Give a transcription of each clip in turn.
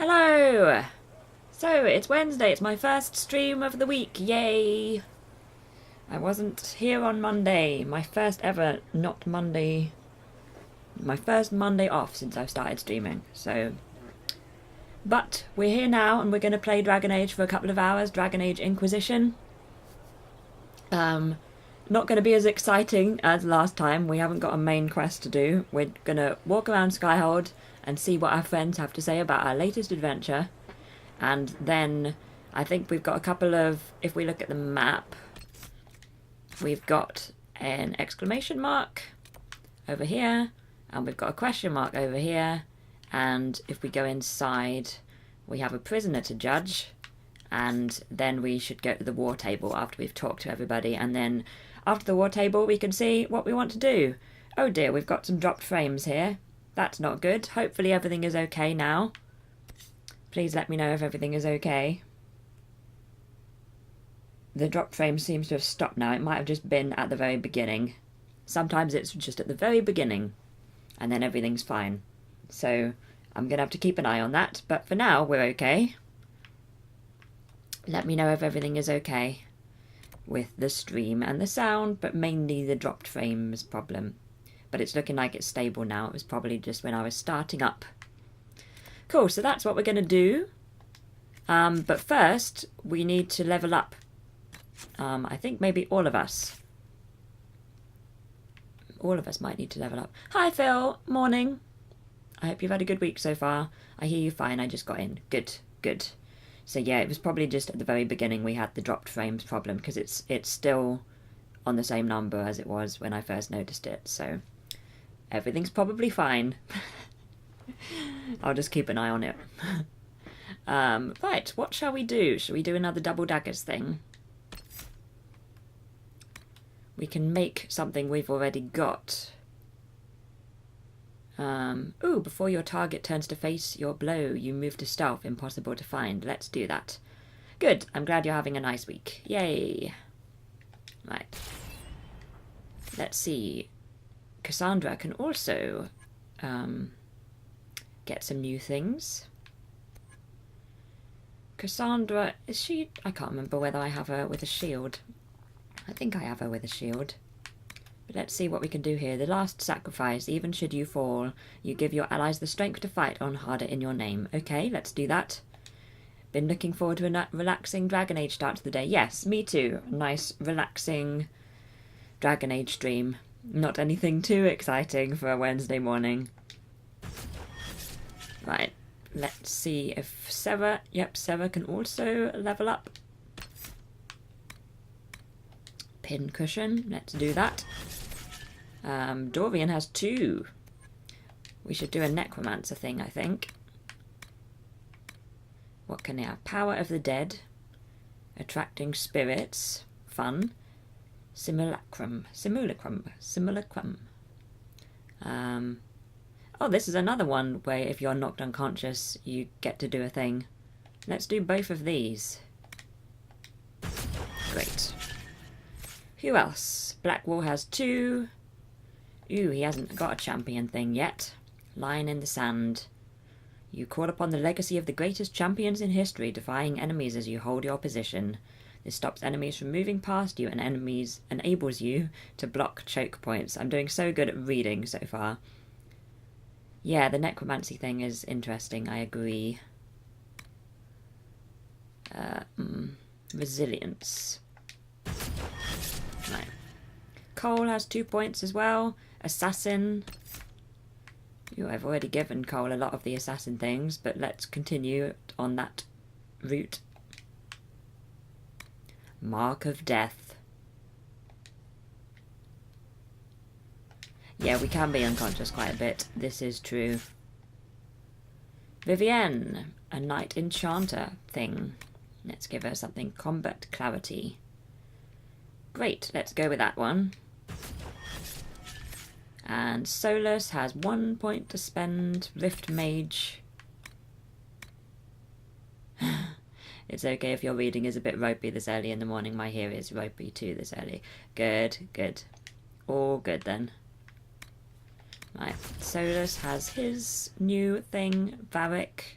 Hello! So, it's Wednesday, it's my first stream of the week, yay! I wasn't here on Monday, my first ever not Monday, my first Monday off since I've started streaming, so... But, we're here now and we're going to play Dragon Age for a couple of hours, Dragon Age Inquisition. Not going to be as exciting as last time, we haven't got a main quest to do. We're going to walk around Skyhold and see what our friends have to say about our latest adventure. And then I think we've got a couple of, if we look at the map, we've got an exclamation mark over here, and we've got a question mark over here, and if we go inside, we have a prisoner to judge, and then we should go to the war table after we've talked to everybody, and then after the war table we can see what we want to do. Oh dear, we've got some dropped frames here. That's not good. Hopefully everything is okay now. Please let me know if everything is okay. The drop frame seems to have stopped now. It might have just been at the very beginning. Sometimes it's just at the very beginning, and then everything's fine. So I'm going to have to keep an eye on that, but for now we're okay. Let me know if everything is okay with the stream and the sound, but mainly the dropped frames problem. But it's looking like it's stable now. It was probably just when I was starting up. Cool, so that's what we're going to do. But first, we need to level up. I think maybe all of us. All of us might need to level up. Hi Phil, morning. I hope you've had a good week so far. I hear you fine, I just got in. Good, good. So yeah, it was probably just at the very beginning we had the dropped frames problem, because it's still on the same number as it was when I first noticed it, so everything's probably fine. I'll just keep an eye on it. Right, what shall we do? Shall we do another double daggers thing? We can make something we've already got. Ooh, before your target turns to face your blow, you move to stealth, impossible to find. Let's do that. Good, I'm glad you're having a nice week. Yay. Right. Let's see. Cassandra can also get some new things. Cassandra, is she... I can't remember whether I have her with a shield. I think I have her with a shield. But let's see what we can do here. The last sacrifice, even should you fall, you give your allies the strength to fight on harder in your name. Okay, let's do that. Been looking forward to a relaxing Dragon Age start to the day. Yes, me too. A nice, relaxing Dragon Age stream. Not anything too exciting for a Wednesday morning. Right, let's see if Sarah... Yep, Sarah can also level up. Pin cushion, let's do that. Dorian has 2. We should do a necromancer thing, I think. What can he have? Power of the dead. Attracting spirits. Fun. Simulacrum. Oh, this is another one where if you're knocked unconscious, you get to do a thing. Let's do both of these. Great. Who else? Blackwall has 2. Ooh, he hasn't got a champion thing yet. Line in the sand. You call upon the legacy of the greatest champions in history, defying enemies as you hold your position. This stops enemies from moving past you and enables you to block choke points. I'm doing so good at reading so far. Yeah, the necromancy thing is interesting, I agree. Resilience. Right. Cole has 2 points as well. Assassin. Ooh, I've already given Cole a lot of the assassin things, but let's continue on that route. Mark of Death. Yeah, we can be unconscious quite a bit. This is true. Vivienne, a knight enchanter thing. Let's give her something. Combat clarity. Great, let's go with that one. And Solus has 1 point to spend. Rift Mage. It's okay if your reading is a bit ropey this early in the morning. My hair is ropey too this early. Good, good. All good then. Right, Solus has his new thing, Varric.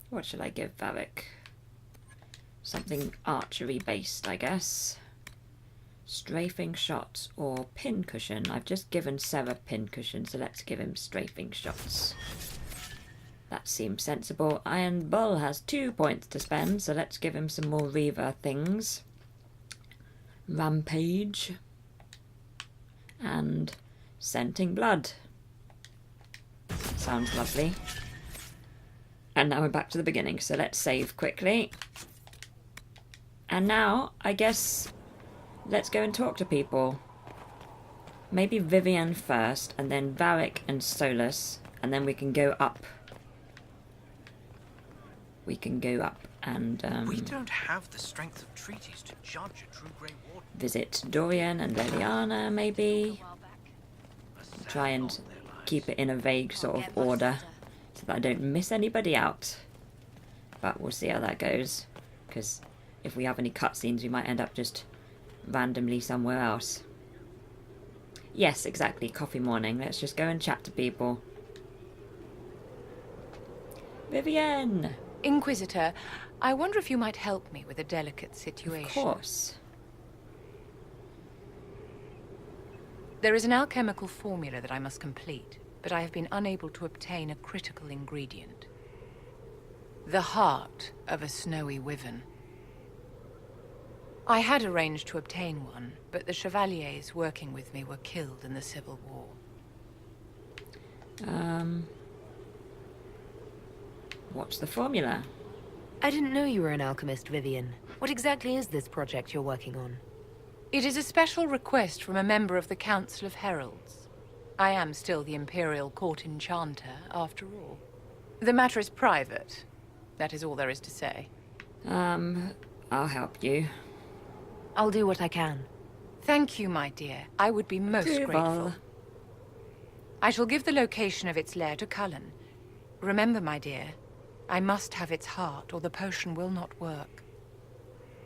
What should I give Varric? Something archery based, I guess. Strafing shots or pincushion. I've just given Sarah pincushion, so let's give him strafing shots. That seems sensible. Iron Bull has 2 points to spend, so let's give him some more Reaver things. Rampage. And Scenting Blood. Sounds lovely. And now we're back to the beginning, so let's save quickly. And now, I guess, let's go and talk to people. Maybe Vivienne first, and then Varric and Solus, and then we can go up. We can go up and we don't have the strength of treaties to judge a true Grey Warden. Visit Dorian and Leliana, maybe. Try and keep it in a vague sort of order, so that I don't miss anybody out. But we'll see how that goes, because if we have any cutscenes, we might end up just randomly somewhere else. Yes, exactly, coffee morning. Let's just go and chat to people. Vivienne! Inquisitor, I wonder if you might help me with a delicate situation. Of course. There is an alchemical formula that I must complete, but I have been unable to obtain a critical ingredient. The heart of a snowy wyvern. I had arranged to obtain one, but the chevaliers working with me were killed in the Civil War. What's the formula? I didn't know you were an alchemist, Vivienne. What exactly is this project you're working on? It is a special request from a member of the Council of Heralds. I am still the Imperial Court Enchanter, after all. The matter is private. That is all there is to say. I'll help you. I'll do what I can. Thank you, my dear. I would be most grateful. I shall give the location of its lair to Cullen. Remember, my dear, I must have its heart, or the potion will not work.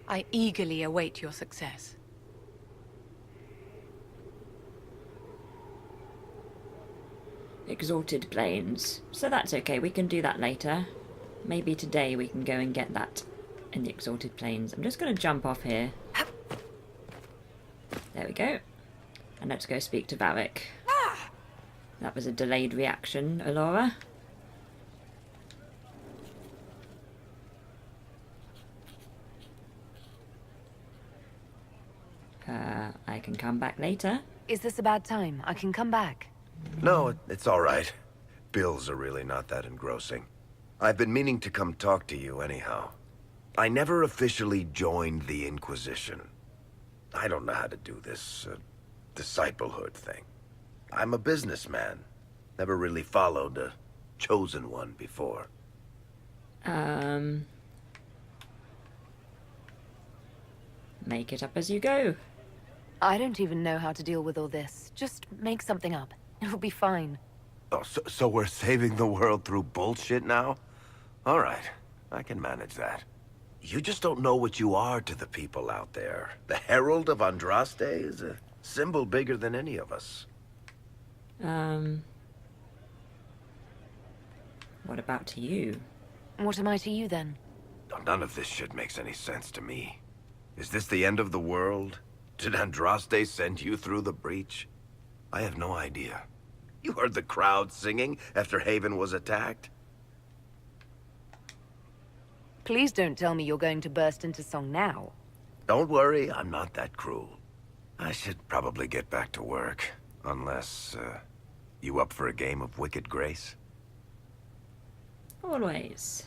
I eagerly await your success. Exalted Plains. So that's okay, we can do that later. Maybe today we can go and get that in the Exalted Plains. I'm just going to jump off here. There we go. And let's go speak to Varric. That was a delayed reaction, Alora. I can come back later. Is this a bad time? I can come back. No, it's all right. Bills are really not that engrossing. I've been meaning to come talk to you anyhow. I never officially joined the Inquisition. I don't know how to do this, disciplehood thing. I'm a businessman. Never really followed a chosen one before. Make it up as you go. I don't even know how to deal with all this. Just make something up. It'll be fine. Oh, so we're saving the world through bullshit now? All right, I can manage that. You just don't know what you are to the people out there. The Herald of Andraste is a symbol bigger than any of us. What about to you? What am I to you, then? None of this shit makes any sense to me. Is this the end of the world? Did Andraste send you through the breach? I have no idea. You heard the crowd singing after Haven was attacked? Please don't tell me you're going to burst into song now. Don't worry, I'm not that cruel. I should probably get back to work. Unless, you up for a game of Wicked Grace? Always.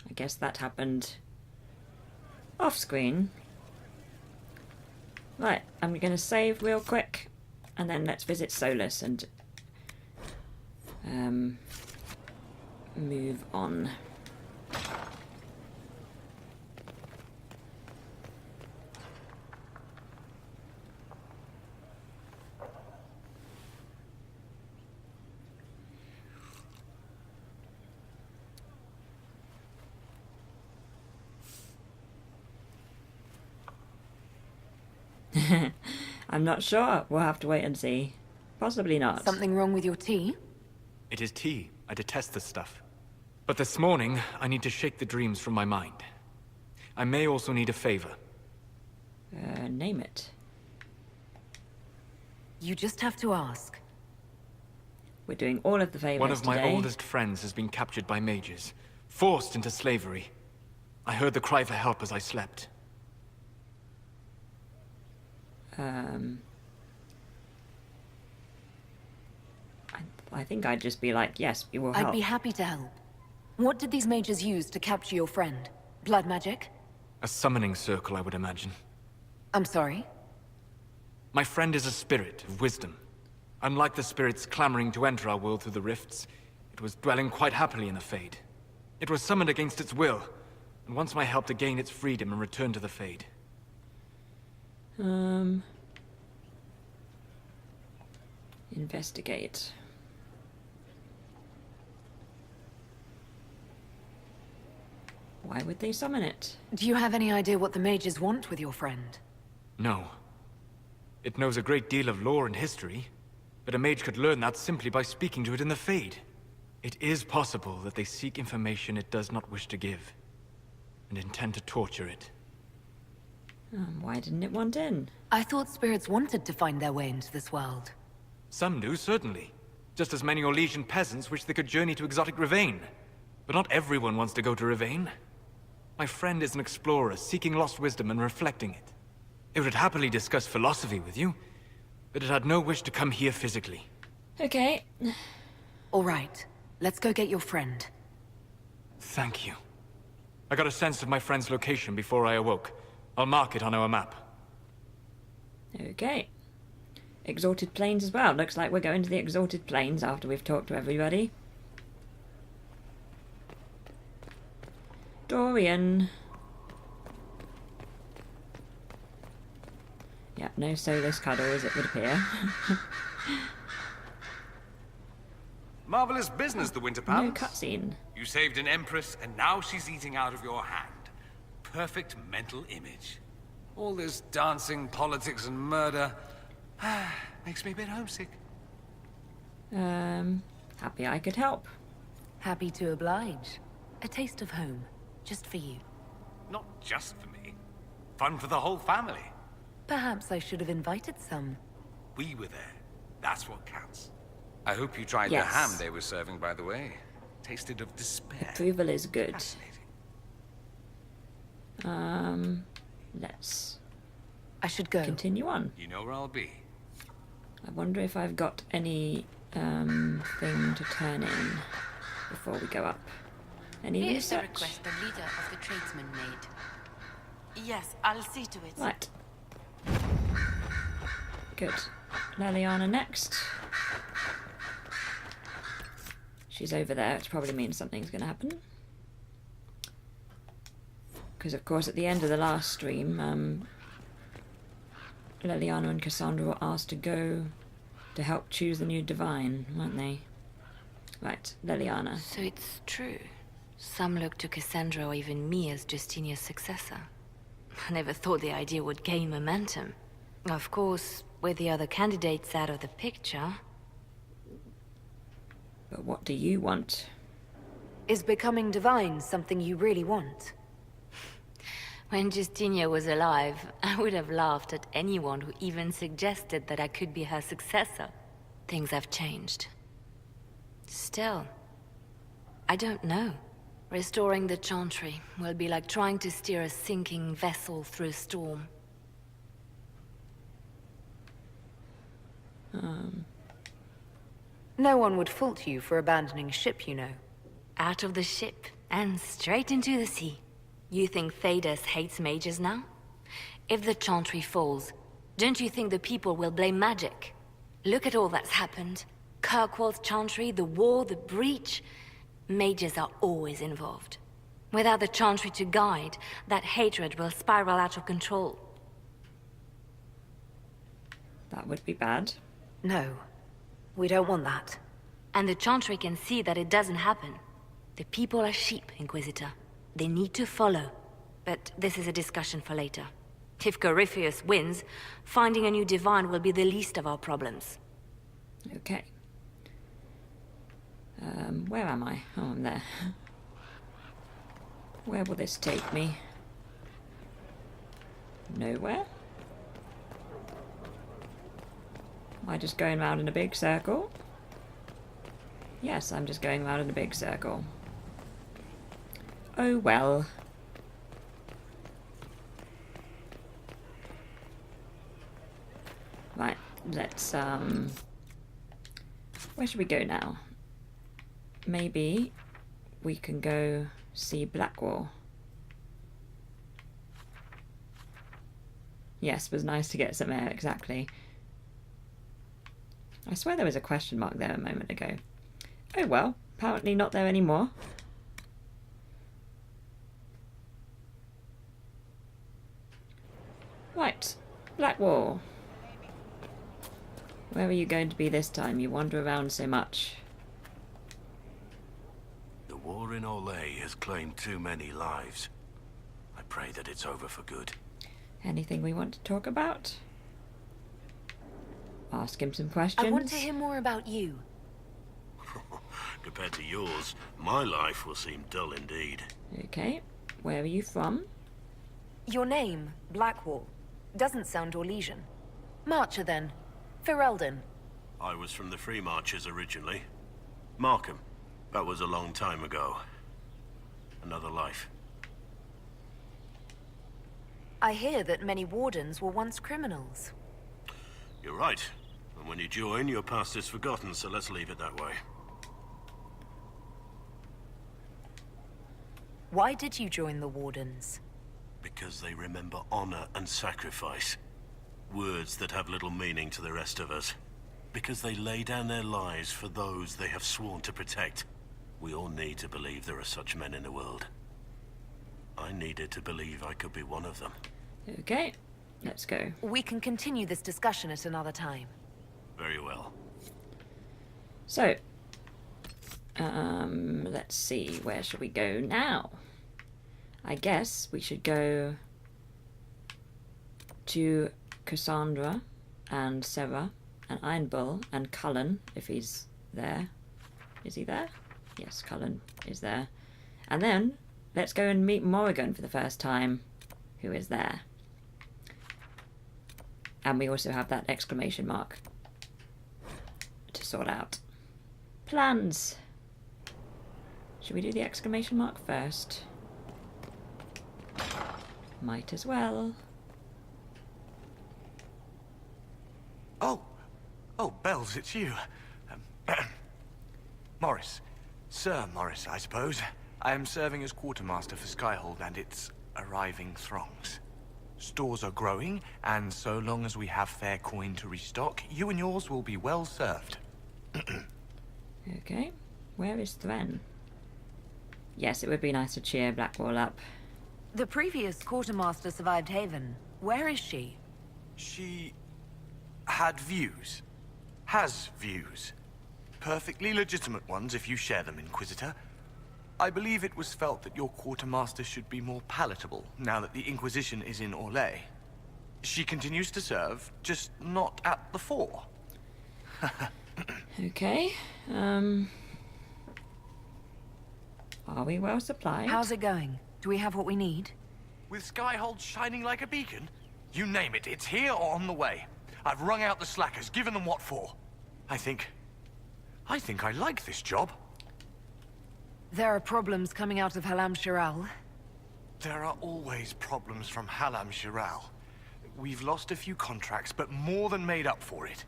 I guess that happened off screen. Right, I'm gonna save real quick and then let's visit Solus and move on. I'm not sure. We'll have to wait and see. Possibly not. Something wrong with your tea? It is tea. I detest this stuff. But this morning, I need to shake the dreams from my mind. I may also need a favor. Name it. You just have to ask. We're doing all of the favors One of my today. oldest friends has been captured by mages, forced into slavery. I heard the cry for help as I slept. I think I'd just be like, yes, we will help. I'd be happy to help. What did these mages use to capture your friend? Blood magic? A summoning circle, I would imagine. I'm sorry? My friend is a spirit of wisdom. Unlike the spirits clamoring to enter our world through the rifts, it was dwelling quite happily in the Fade. It was summoned against its will, and wants my help to gain its freedom and return to the Fade. Investigate. Why would they summon it? Do you have any idea what the mages want with your friend? No. It knows a great deal of lore and history, but a mage could learn that simply by speaking to it in the Fade. It is possible that they seek information it does not wish to give, and intend to torture it. Why didn't it want in? I thought spirits wanted to find their way into this world. Some do, certainly. Just as many Orlesian peasants wish they could journey to exotic Rivain. But not everyone wants to go to Rivain. My friend is an explorer, seeking lost wisdom and reflecting it. It would happily discuss philosophy with you, but it had no wish to come here physically. Okay. All right, let's go get your friend. Thank you. I got a sense of my friend's location before I awoke. I'll mark it on our map. Okay. Exalted Plains as well. Looks like we're going to the Exalted Plains after we've talked to everybody. Dorian. Yep, no soulless cuddles, it would appear. Marvelous business, the Winter No Palace. cutscene. You saved an empress, and now she's eating out of your hand. Perfect mental image. All this dancing, politics, and murder makes me a bit homesick. Happy I could help. Happy to oblige. A taste of home, just for you. Not just for me. Fun for the whole family. Perhaps I should have invited some. We were there. That's what counts. I hope you tried Yes. the ham they were serving, by the way. Tasted of despair. Approval is good. Fascinating. Let's I should go. continue on. You know where I'll be. I wonder if I've got any thing to turn in before we go up. Any Here's the research? request the leader of the tradesmen made. Yes, I'll see to it. Right. Good. Leliana next. She's over there, which probably means something's going to happen. Because, of course, at the end of the last stream, Leliana and Cassandra were asked to go to help choose the new divine, weren't they? Right, Leliana. So it's true. Some look to Cassandra or even me as Justinia's successor. I never thought the idea would gain momentum. Of course, with the other candidates out of the picture... But what do you want? Is becoming divine something you really want? When Justinia was alive, I would have laughed at anyone who even suggested that I could be her successor. Things have changed. Still, I don't know. Restoring the Chantry will be like trying to steer a sinking vessel through a storm. No one would fault you for abandoning ship, you know. Out of the ship and straight into the sea. You think Thedas hates mages now? If the Chantry falls, don't you think the people will blame magic? Look at all that's happened. Kirkwall's Chantry, the war, the breach. Mages are always involved. Without the Chantry to guide, that hatred will spiral out of control. That would be bad. No, we don't want that. And the Chantry can see that it doesn't happen. The people are sheep, Inquisitor. They need to follow. But this is a discussion for later. If Corypheus wins, finding a new divine will be the least of our problems. Okay. Where am I? Oh, I'm there. Where will this take me? Nowhere? Am I just going round in a big circle? Yes, I'm just going round in a big circle. Oh well. Right, let's where should we go now? Maybe we can go see Blackwall. Yes, it was nice to get some air, exactly. I swear there was a question mark there a moment ago. Oh well, apparently not there anymore. Right, Blackwall. Where are you going to be this time? You wander around so much. The war in Olay has claimed too many lives. I pray that it's over for good. Anything we want to talk about? Ask him some questions. I want to hear more about you. Compared to yours, my life will seem dull indeed. Okay, where are you from? Your name, Blackwall, doesn't sound Orlesian. Marcher, then. Ferelden. I was from the Free Marchers originally. Markham. That was a long time ago. Another life. I hear that many wardens were once criminals. You're right. And when you join, your past is forgotten, so let's leave it that way. Why did you join the Wardens? Because they remember honor and sacrifice. Words that have little meaning to the rest of us. Because they lay down their lives for those they have sworn to protect. We all need to believe there are such men in the world. I needed to believe I could be one of them. Okay, let's go. We can continue this discussion at another time. Very well. So, let's see, where should we go now? I guess we should go to Cassandra and Sarah and Iron Bull and Cullen, if he's there. Is he there? Yes, Cullen is there. And then, let's go and meet Morrigan for the first time, who is there. And we also have that exclamation mark to sort out. Plans! Should we do the exclamation mark first? Might as well. Oh, Bells, it's you. Morris. Sir Morris, I suppose. I am serving as quartermaster for Skyhold and its arriving throngs. Stores are growing, and so long as we have fair coin to restock, you and yours will be well served. Okay, where is Thren? Yes, it would be nice to cheer Blackwall up. The previous quartermaster survived Haven. Where is she? She had views. Has views. Perfectly legitimate ones if you share them, Inquisitor. I believe it was felt that your quartermaster should be more palatable now that the Inquisition is in Orlais. She continues to serve, just not at the fore. Okay, are we well supplied? How's it going? Do we have what we need? With Skyhold shining like a beacon? You name it, it's here or on the way. I've wrung out the slackers, given them what for. I think I like this job. There are problems coming out of Halam Shiral. There are always problems from Halam Shiral. We've lost a few contracts, but more than made up for it.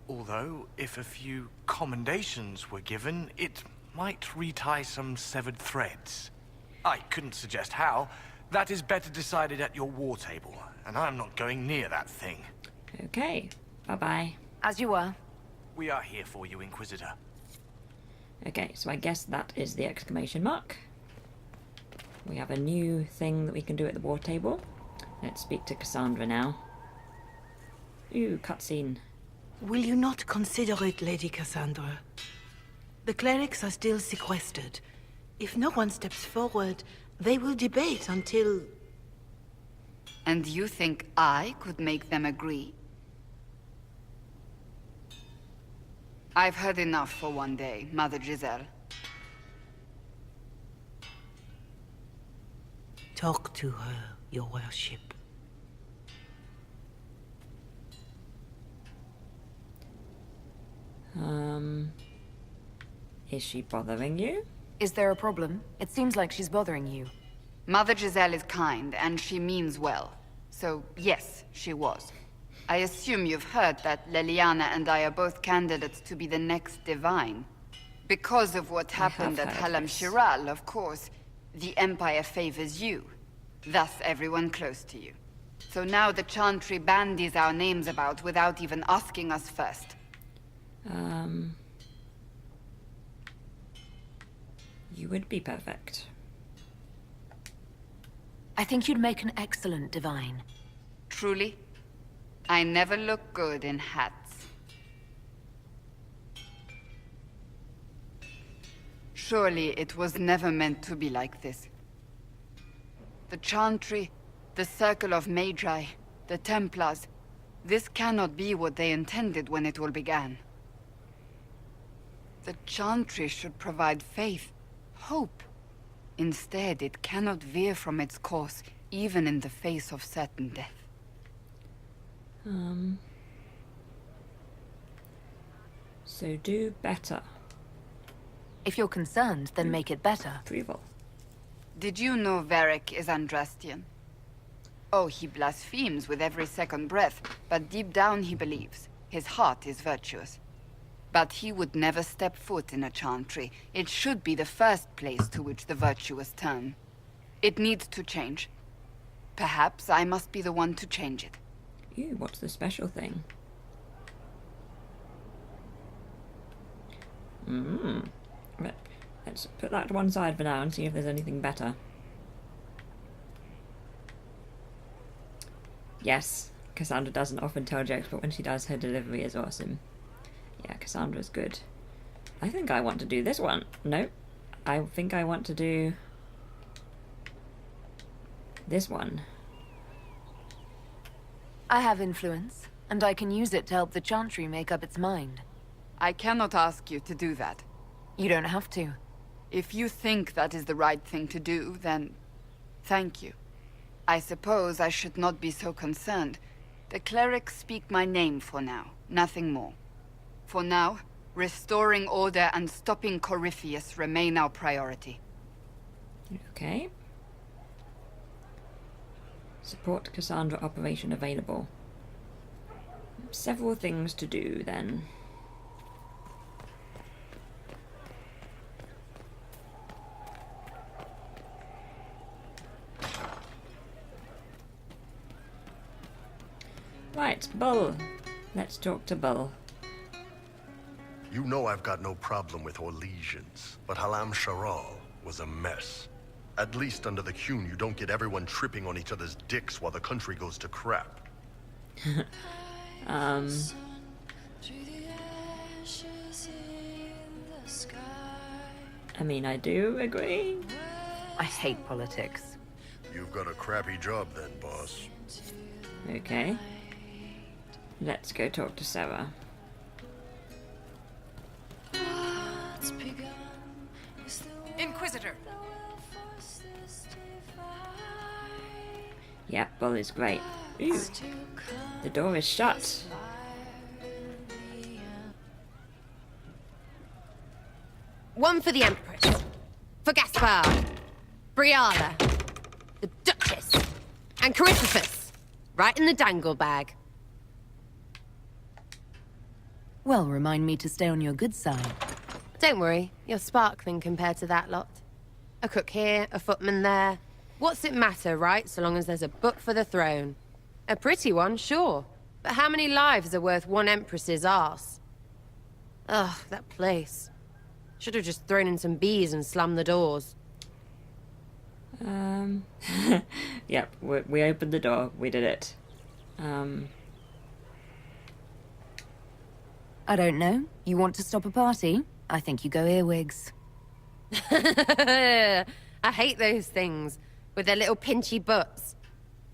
Although, if a few commendations were given, it might retie some severed threads. I couldn't suggest how. That is better decided at your war table, and I'm not going near that thing. Okay, bye-bye. As you were. We are here for you, Inquisitor. Okay, so I guess that is the exclamation mark. We have a new thing that we can do at the war table. Let's speak to Cassandra now. Ooh, cutscene. Will you not consider it, Lady Cassandra? The clerics are still sequestered. If no one steps forward, they will debate until... And you think I could make them agree? I've heard enough for one day, Mother Giselle. Talk to her, your worship. Is she bothering you? Is there a problem? It seems like she's bothering you. Mother Giselle is kind, and she means well. So, yes, she was. I assume you've heard that Leliana and I are both candidates to be the next Divine. Because of what happened at Halam Shiral, of course, the Empire favors you. Thus, everyone close to you. So now the Chantry bandies our names about without even asking us first. You would be perfect. I think you'd make an excellent Divine. Truly? I never look good in hats. Surely it was never meant to be like this. The Chantry, the Circle of Magi, the Templars, this cannot be what they intended when it all began. The Chantry should provide faith, hope. Instead, it cannot veer from its course, even in the face of certain death. So do better. If you're concerned, then make it better. Approval. Did you know Varric is Andrastian? Oh, he blasphemes with every second breath, but deep down he believes. His heart is virtuous. But he would never step foot in a Chantry. It should be the first place to which the virtuous turn. It needs to change. Perhaps I must be the one to change it. Ew, what's the special thing? Let's put that to one side for now and see if there's anything better. Yes, Cassandra doesn't often tell jokes, but when she does, her delivery is awesome. Yeah, Cassandra's good. I think I want to do this one. Nope. I think I want to do this one. I have influence, and I can use it to help the Chantry make up its mind. I cannot ask you to do that. You don't have to. If you think that is the right thing to do, then thank you. I suppose I should not be so concerned. The clerics speak my name for now, nothing more. For now, restoring order and stopping Corypheus remain our priority. Okay. Support Cassandra operation available. Several things to do then. Right, Bull. Let's talk to Bull. You know I've got no problem with Orlesians, but Halam Sharal was a mess. At least under the Qun, you don't get everyone tripping on each other's dicks while the country goes to crap. I mean, I do agree. I hate politics. You've got a crappy job then, boss. Okay. Let's go talk to Sarah. Inquisitor! Yeah, Bull is great. Ooh. The door is shut. One for the Empress. For Gaspard. Briala. The Duchess. And Corypheus. Right in the dangle bag. Well, remind me to stay on your good side. Don't worry, you're sparkling compared to that lot. A cook here, a footman there. What's it matter, right, so long as there's a book for the throne? A pretty one, sure. But how many lives are worth one Empress's arse? Ugh, that place. Should have just thrown in some bees and slammed the doors. Yep, we opened the door. We did it. I don't know. You want to stop a party? I think you go earwigs. I hate those things, with their little pinchy butts.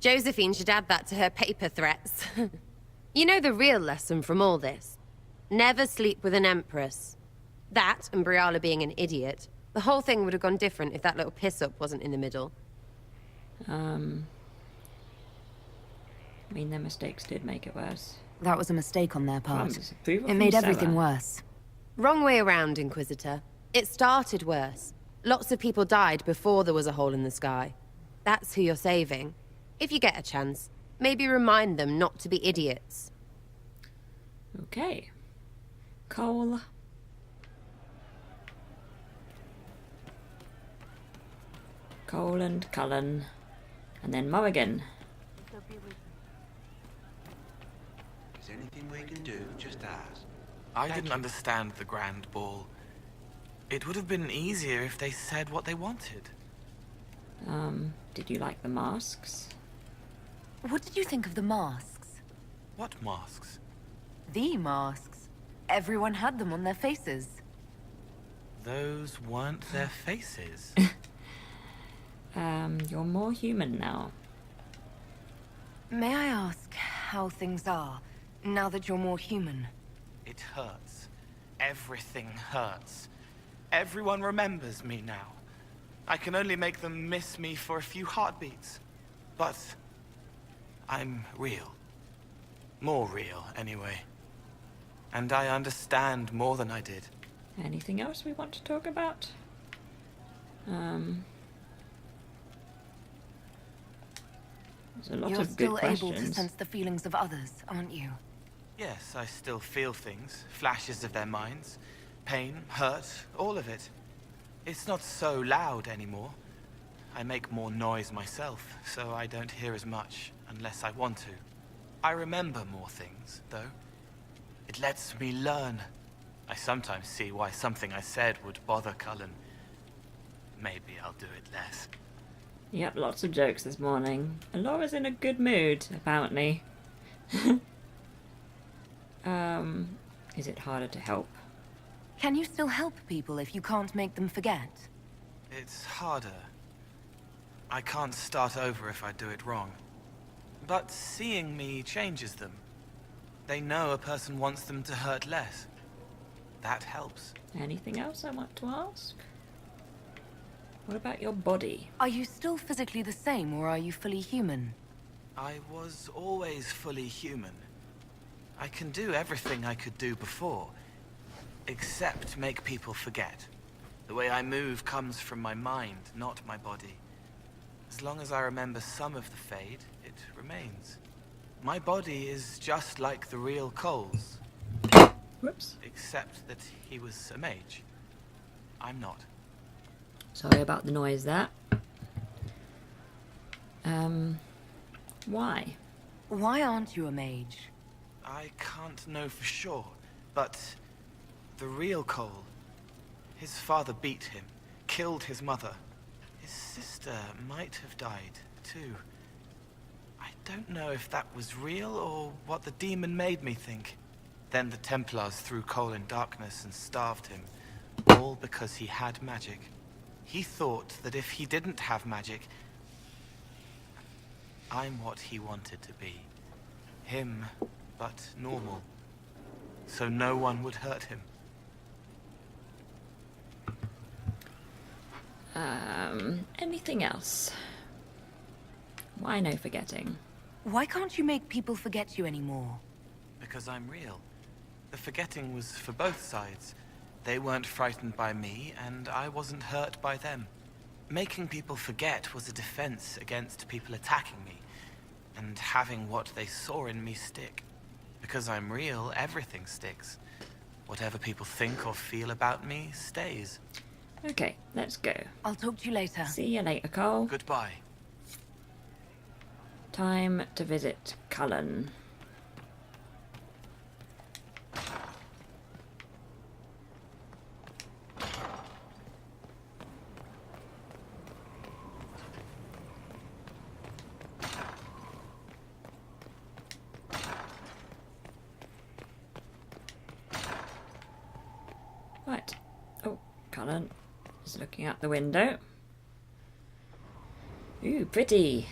Josephine should add that to her paper threats. You know the real lesson from all this? Never sleep with an Empress. That, and Briala being an idiot. The whole thing would have gone different if that little piss-up wasn't in the middle. I mean, their mistakes did make it worse. That was a mistake on their part. Disapproval It from made Sarah. everything worse. Wrong way around, Inquisitor. It started worse. Lots of people died before there was a hole in the sky. That's who you're saving. If you get a chance, maybe remind them not to be idiots. Okay. Cole. Cole and Cullen. And then Mulligan. Is anything we can do? Just ask. I didn't understand the Grand Ball. It would have been easier if they said what they wanted. Did you like the masks? What did you think of the masks? What masks? The masks. Everyone had them on their faces. Those weren't their faces. You're more human now. May I ask how things are, now that you're more human? It hurts. Everything hurts. Everyone remembers me now. I can only make them miss me for a few heartbeats. But I'm real. More real, anyway. And I understand more than I did. Anything else we want to talk about? There's a lot You're of good still questions. able to sense the feelings of others, aren't you? Yes, I still feel things, flashes of their minds. Pain, hurt, all of it. It's not so loud anymore. I make more noise myself, so I don't hear as much unless I want to. I remember more things, though. It lets me learn. I sometimes see why something I said would bother Cullen. Maybe I'll do it less. Yep, lots of jokes this morning. Laura's in a good mood, apparently. Is it harder to help? Can you still help people if you can't make them forget? It's harder. I can't start over if I do it wrong. But seeing me changes them. They know a person wants them to hurt less. That helps. Anything else I want to ask? What about your body? Are you still physically the same, or are you fully human? I was always fully human. I can do everything I could do before, except make people forget. The way I move comes from my mind, not my body. As long as I remember some of the Fade, it remains. My body is just like the real Cole's. Whoops. Except that he was a mage. I'm not. Sorry about the noise there. Why? Why aren't you a mage? I can't know for sure, but the real Cole, his father beat him, killed his mother. His sister might have died, too. I don't know if that was real or what the demon made me think. Then the Templars threw Cole in darkness and starved him, all because he had magic. He thought that if he didn't have magic, I'm what he wanted to be. Him, but normal. So no one would hurt him. Anything else? Why no forgetting? Why can't you make people forget you anymore? Because I'm real. The forgetting was for both sides. They weren't frightened by me, and I wasn't hurt by them. Making people forget was a defense against people attacking me, and having what they saw in me stick. Because I'm real, everything sticks. Whatever people think or feel about me stays. Okay, let's go. I'll talk to you later. See you later, Cole. Goodbye. Time to visit Cullen. Right. Oh, Cullen is looking out the window. Ooh, pretty.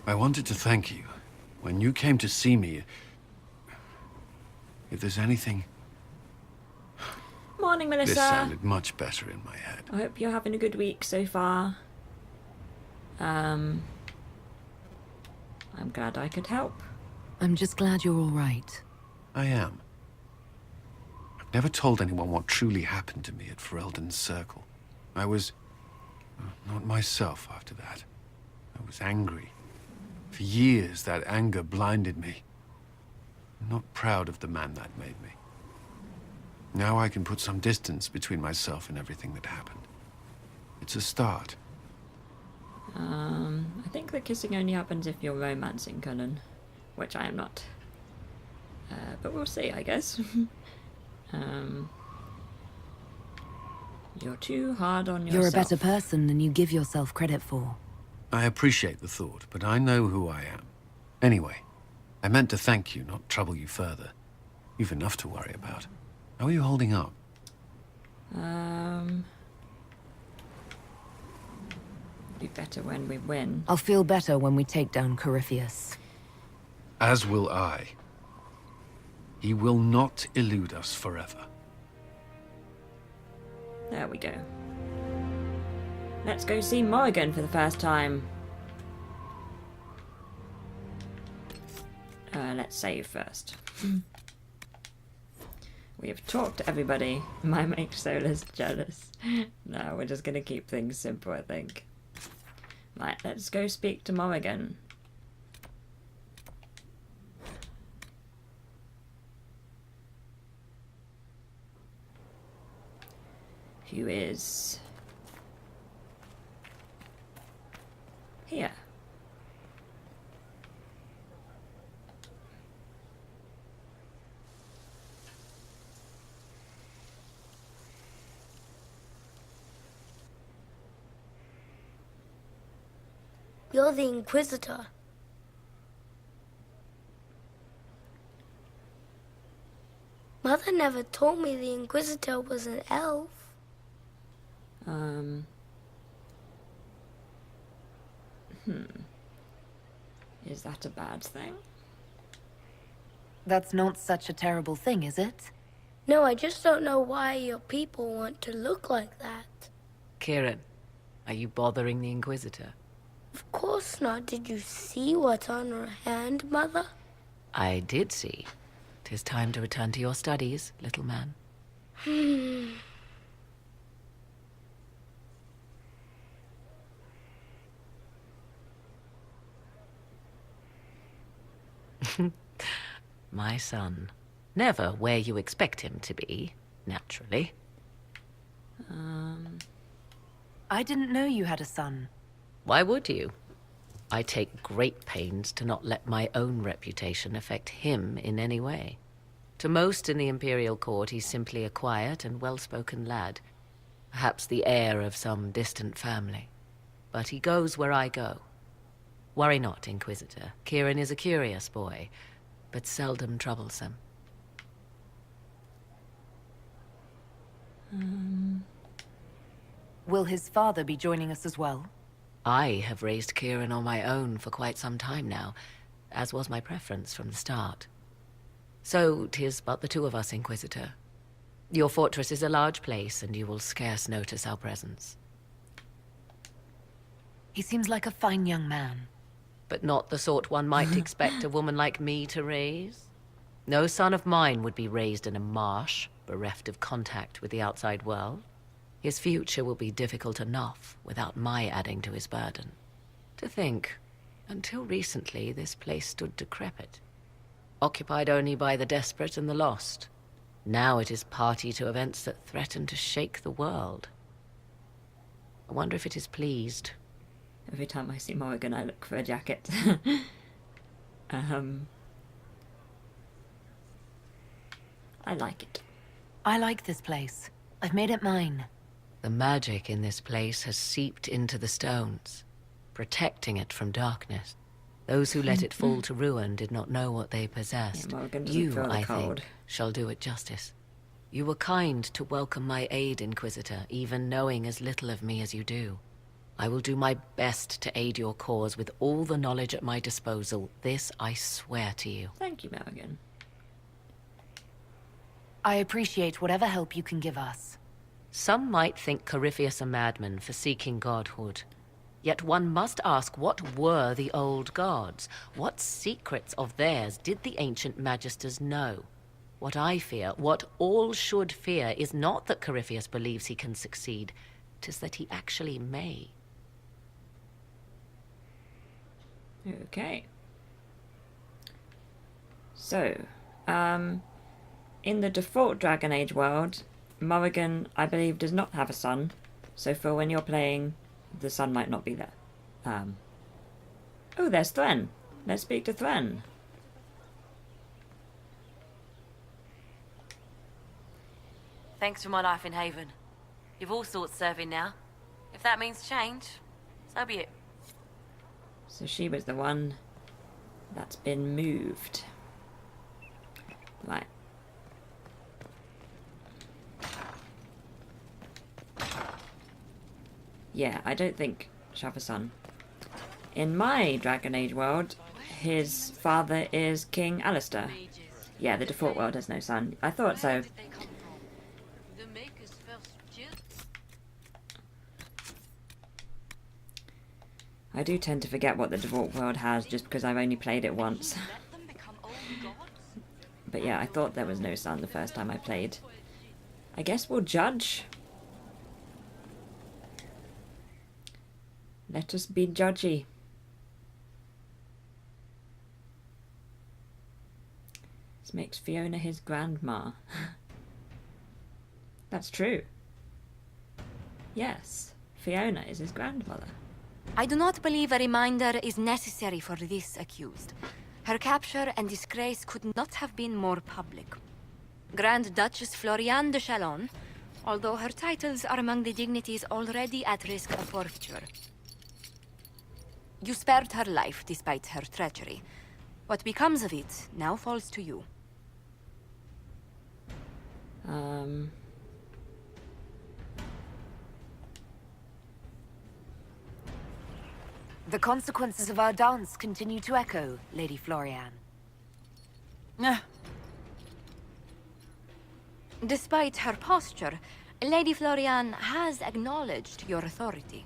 I wanted to thank you. When you came to see me, if there's anything... Morning, Melissa. This sounded much better in my head. I hope you're having a good week so far. I'm glad I could help. I'm just glad you're all right. I am. I've never told anyone what truly happened to me at Ferelden's Circle. I was... not myself after that. I was angry. For years, that anger blinded me. I'm not proud of the man that made me. Now I can put some distance between myself and everything that happened. It's a start. I think the kissing only happens if you're romancing Cullen, which I am not. But we'll see, I guess. You're too hard on yourself. You're a better person than you give yourself credit for. I appreciate the thought, but I know who I am. Anyway, I meant to thank you, not trouble you further. You've enough to worry about. How are you holding up? Be better when we win. I'll feel better when we take down Corypheus. As will I. He will not elude us forever. There we go. Let's go see Morrigan for the first time. Let's save first. We have talked to everybody. Might make Solus jealous. No, we're just gonna keep things simple, I think. Right, let's go speak to Morrigan. Who is here? You're the Inquisitor. Mother never told me the Inquisitor was an elf. Is that a bad thing? That's not such a terrible thing, is it? No, I just don't know why your people want to look like that. Kieran, are you bothering the Inquisitor? Of course not. Did you see what's on her hand, Mother? I did see. 'Tis time to return to your studies, little man. My son. Never where you expect him to be, naturally. I didn't know you had a son. Why would you? I take great pains to not let my own reputation affect him in any way. To most in the Imperial Court, he's simply a quiet and well-spoken lad. Perhaps the heir of some distant family. But he goes where I go. Worry not, Inquisitor. Kieran is a curious boy, but seldom troublesome. Will his father be joining us as well? I have raised Kieran on my own for quite some time now, as was my preference from the start. So 'tis but the two of us, Inquisitor. Your fortress is a large place, and you will scarce notice our presence. He seems like a fine young man. But not the sort one might expect a woman like me to raise. No son of mine would be raised in a marsh, bereft of contact with the outside world. His future will be difficult enough without my adding to his burden. To think, until recently this place stood decrepit, occupied only by the desperate and the lost. Now it is party to events that threaten to shake the world. I wonder if it is pleased. Every time I see Morrigan, I look for a jacket. I like it. I like this place. I've made it mine. The magic in this place has seeped into the stones, protecting it from darkness. Those who let it fall to ruin did not know what they possessed. You, I think, shall do it justice. You were kind to welcome my aid, Inquisitor, even knowing as little of me as you do. I will do my best to aid your cause with all the knowledge at my disposal. This I swear to you. Thank you, Morrigan. I appreciate whatever help you can give us. Some might think Corypheus a madman for seeking godhood. Yet one must ask, what were the old gods? What secrets of theirs did the ancient magisters know? What I fear, what all should fear, is not that Corypheus believes he can succeed. 'Tis that he actually may. Okay. So, in the default Dragon Age world, Morrigan, I believe, does not have a son. So for when you're playing, the son might not be there. Oh, there's Thren. Let's speak to Thren. Thanks for my life in Haven. You've all sorts serving now. If that means change, so be it. So she was the one that's been moved. Right. Yeah, I don't think she'll have a son. In my Dragon Age world, his father is King Alistair. Yeah, the default world has no son. I thought so. I do tend to forget what the default world has just because I've only played it once. But yeah, I thought there was no son the first time I played. I guess we'll judge. Let us be judgy. This makes Fiona his grandma. That's true. Yes, Fiona is his grandmother. I do not believe a reminder is necessary for this accused. Her capture and disgrace could not have been more public. Grand Duchess Floriane de Chalon, although her titles are among the dignities already at risk of forfeiture. You spared her life despite her treachery. What becomes of it now falls to you. The consequences of our dance continue to echo, Lady Floriane. Despite her posture, Lady Floriane has acknowledged your authority.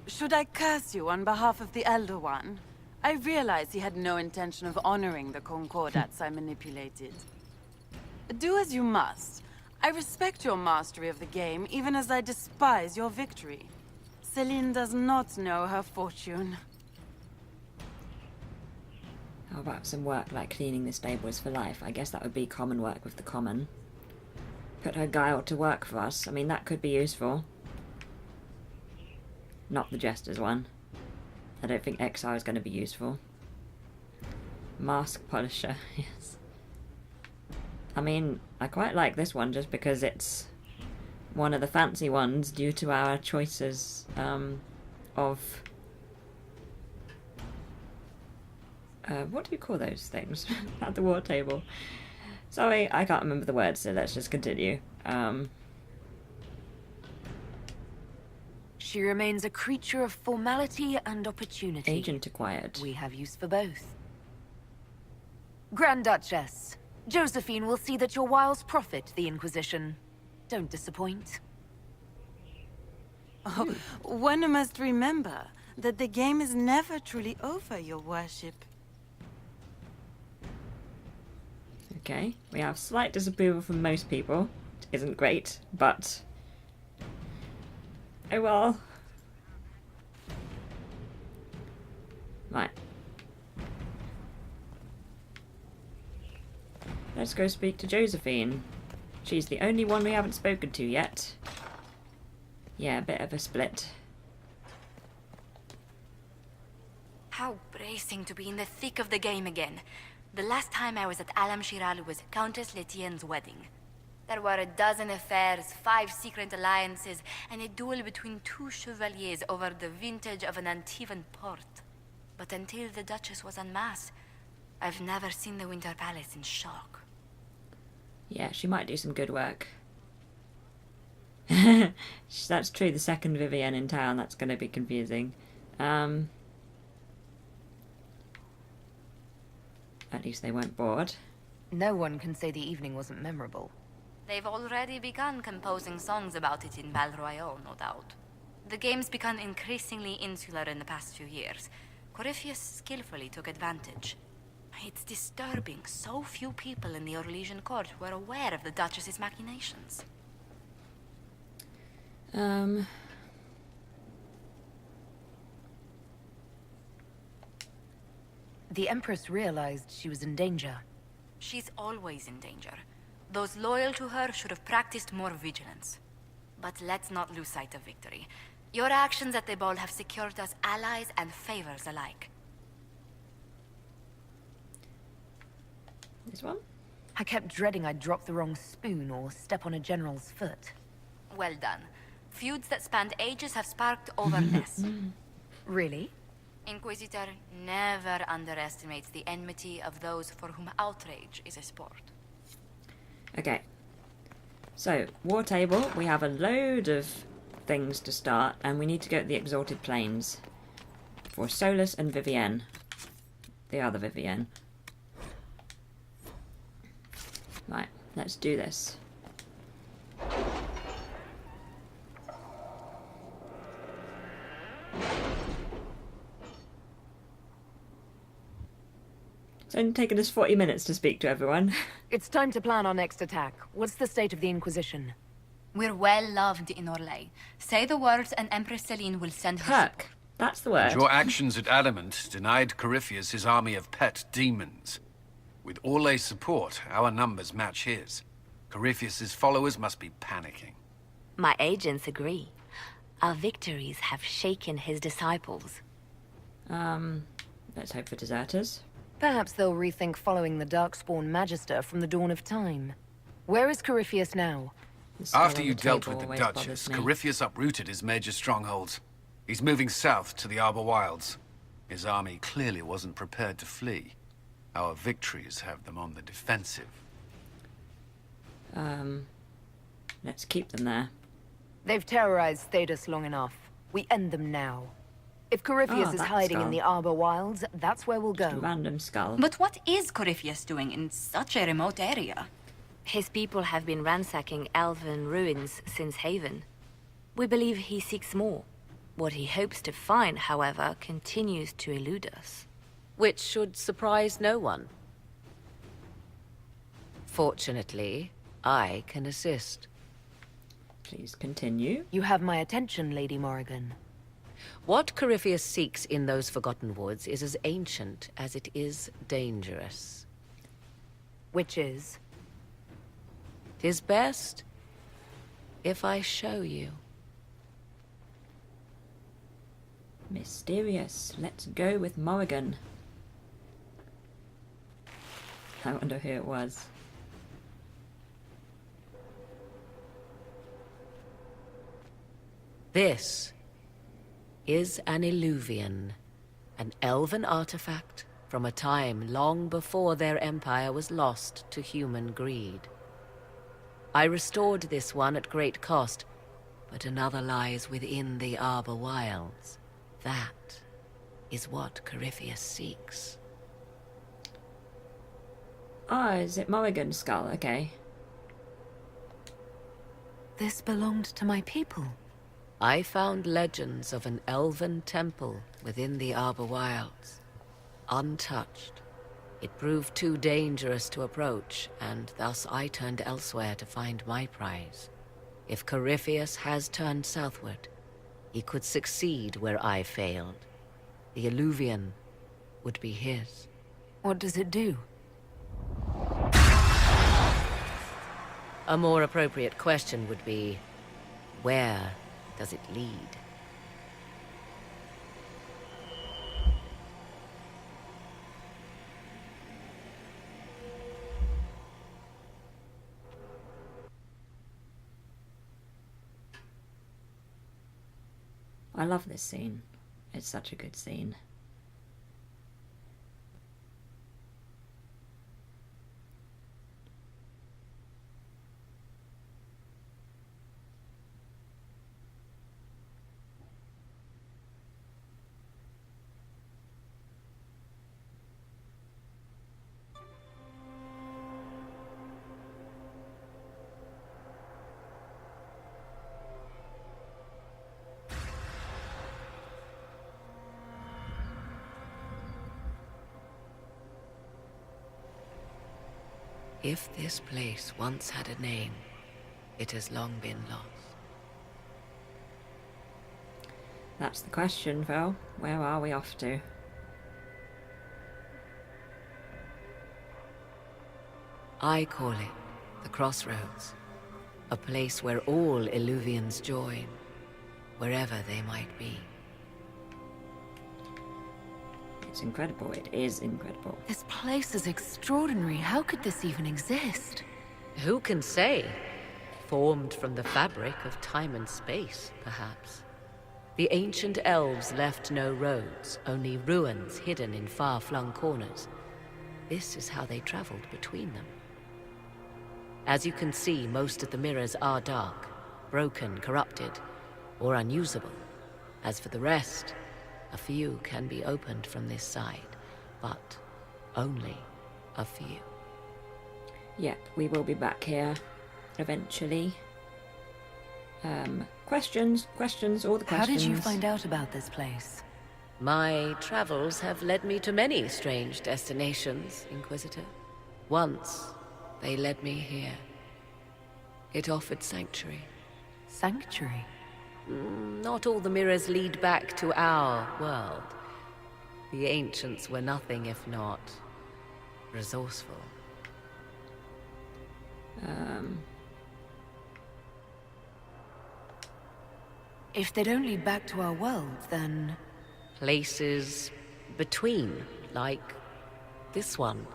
Should I curse you on behalf of the Elder One? I realize he had no intention of honoring the concordats I manipulated. Do as you must. I respect your mastery of the game, even as I despise your victory. Celine does not know her fortune. How about some work like cleaning the stables for life? I guess that would be common work with the common. Put her guile to work for us. I mean, that could be useful. Not the Jester's one. I don't think Exile is going to be useful. Mask Polisher, yes. I mean, I quite like this one just because it's one of the fancy ones due to our choices of... what do you call those things at the war table? Sorry, I can't remember the words, so let's just continue. She remains a creature of formality and opportunity. Agent acquired. We have use for both. Grand Duchess, Josephine will see that your wiles profit the Inquisition. Don't disappoint. Oh, one must remember that the game is never truly over, your worship. Okay, we have slight disapproval from most people. It isn't great, but... oh well. Right. Let's go speak to Josephine. She's the only one we haven't spoken to yet. Yeah, a bit of a split. How bracing to be in the thick of the game again. The last time I was at Alam Shiral was Countess Letienne's wedding. There were a dozen affairs, 5 secret alliances, and a duel between 2 chevaliers over the vintage of an Antivan port. But until the Duchess was en masse, I've never seen the Winter Palace in shock. Yeah, she might do some good work. That's true, the second Vivienne in town. That's going to be confusing. At least they weren't bored. No one can say the evening wasn't memorable. They've already begun composing songs about it in Val Royale, no doubt. The game's become increasingly insular in the past few years. Corypheus skillfully took advantage. It's disturbing so few people in the Orlesian court were aware of the Duchess's machinations. The Empress realized she was in danger. She's always in danger. Those loyal to her should have practiced more vigilance. But let's not lose sight of victory. Your actions at the ball have secured us allies and favors alike. This one? I kept dreading I'd drop the wrong spoon or step on a general's foot. Well done. Feuds that spanned ages have sparked over less. Really? Inquisitor never underestimates the enmity of those for whom outrage is a sport. Okay. So, war table. We have a load of things to start, and we need to go to the Exalted Plains for Solus and Vivienne. The other Vivienne. Right, let's do this. It's only taken us 40 minutes to speak to everyone. It's time to plan our next attack. What's the state of the Inquisition? We're well loved in Orlais. Say the words and Empress Celine will send her Kirk, that's the word. And your actions at Adamant denied Corypheus his army of pet demons. With Orlay's support, our numbers match his. Corypheus's followers must be panicking. My agents agree. Our victories have shaken his disciples. Let's hope for deserters. Perhaps they'll rethink following the Darkspawn Magister from the dawn of time. Where is Corypheus now? After you dealt with the Duchess, Corypheus uprooted his major strongholds. He's moving south to the Arbor Wilds. His army clearly wasn't prepared to flee. Our victories have them on the defensive. Let's keep them there. They've terrorized Thedas long enough. We end them now. If Corypheus is hiding in the Arbor Wilds, that's where we'll go. Just a random skull. But what is Corypheus doing in such a remote area? His people have been ransacking elven ruins since Haven. We believe he seeks more. What he hopes to find, however, continues to elude us. Which should surprise no one. Fortunately, I can assist. Please continue. You have my attention, Lady Morrigan. What Corypheus seeks in those Forgotten Woods is as ancient as it is dangerous. Which is? 'Tis best if I show you. Mysterious. Let's go with Morrigan. I wonder who it was. This is an Illuvian, an elven artifact from a time long before their empire was lost to human greed. I restored this one at great cost, but another lies within the Arbor Wilds. That is what Corypheus seeks. Ah, is it Morrigan's skull? Okay. This belonged to my people. I found legends of an elven temple within the Arbor Wilds. Untouched. It proved too dangerous to approach, and thus I turned elsewhere to find my prize. If Corypheus has turned southward, he could succeed where I failed. The Illuvian would be his. What does it do? A more appropriate question would be, where does it lead? I love this scene. It's such a good scene. If this place once had a name, it has long been lost. That's the question, Val. Where are we off to? I call it the Crossroads. A place where all Illuvians join, wherever they might be. It's incredible. It is incredible. This place is extraordinary. How could this even exist? Who can say? Formed from the fabric of time and space, perhaps. The ancient elves left no roads, only ruins hidden in far-flung corners. This is how they traveled between them. As you can see, most of the mirrors are dark, broken, corrupted, or unusable. As for the rest, a few can be opened from this side, but only a few. Yep, we will be back here eventually. Questions, all the questions. How did you find out about this place? My travels have led me to many strange destinations, Inquisitor. Once, they led me here. It offered sanctuary. Sanctuary? Not all the mirrors lead back to our world. The ancients were nothing if not resourceful. If they don't lead back to our world, then... Places between, like this one.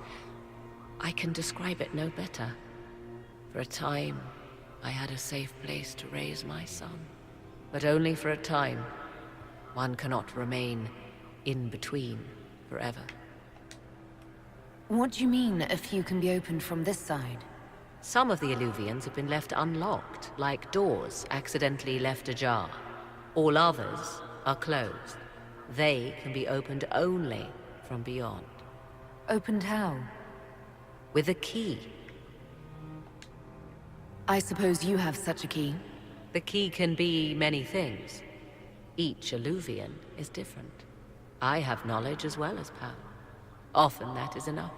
I can describe it no better. For a time, I had a safe place to raise my son. But only for a time. One cannot remain in between forever. What do you mean, a few can be opened from this side? Some of the Illuvians have been left unlocked, like doors accidentally left ajar. All others are closed. They can be opened only from beyond. Opened how? With a key. I suppose you have such a key? The key can be many things. Each Illuvian is different. I have knowledge as well as power. Often that is enough.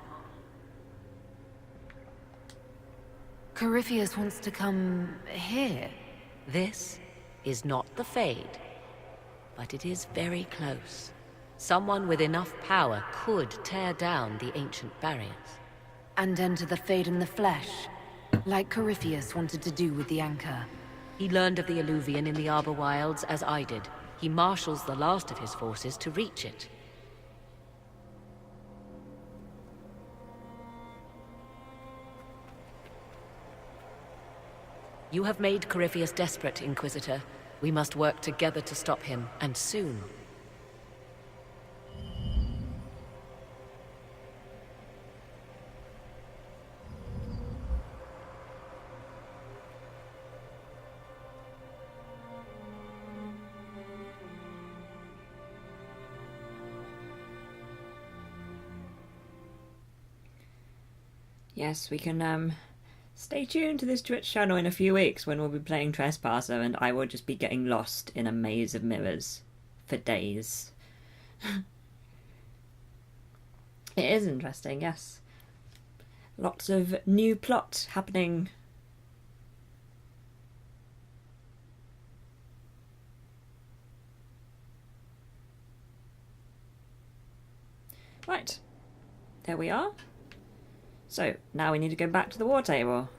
Corypheus wants to come here. This is not the Fade, but it is very close. Someone with enough power could tear down the ancient barriers. And enter the Fade in the flesh, like Corypheus wanted to do with the Anchor. He learned of the Illuvian in the Arbor Wilds as I did. He marshals the last of his forces to reach it. You have made Corypheus desperate, Inquisitor. We must work together to stop him, and soon. Yes, we can stay tuned to this Twitch channel in a few weeks when we'll be playing Trespasser and I will just be getting lost in a maze of mirrors for days. It is interesting, yes. Lots of new plot happening. Right, there we are. So, now we need to go back to the war table.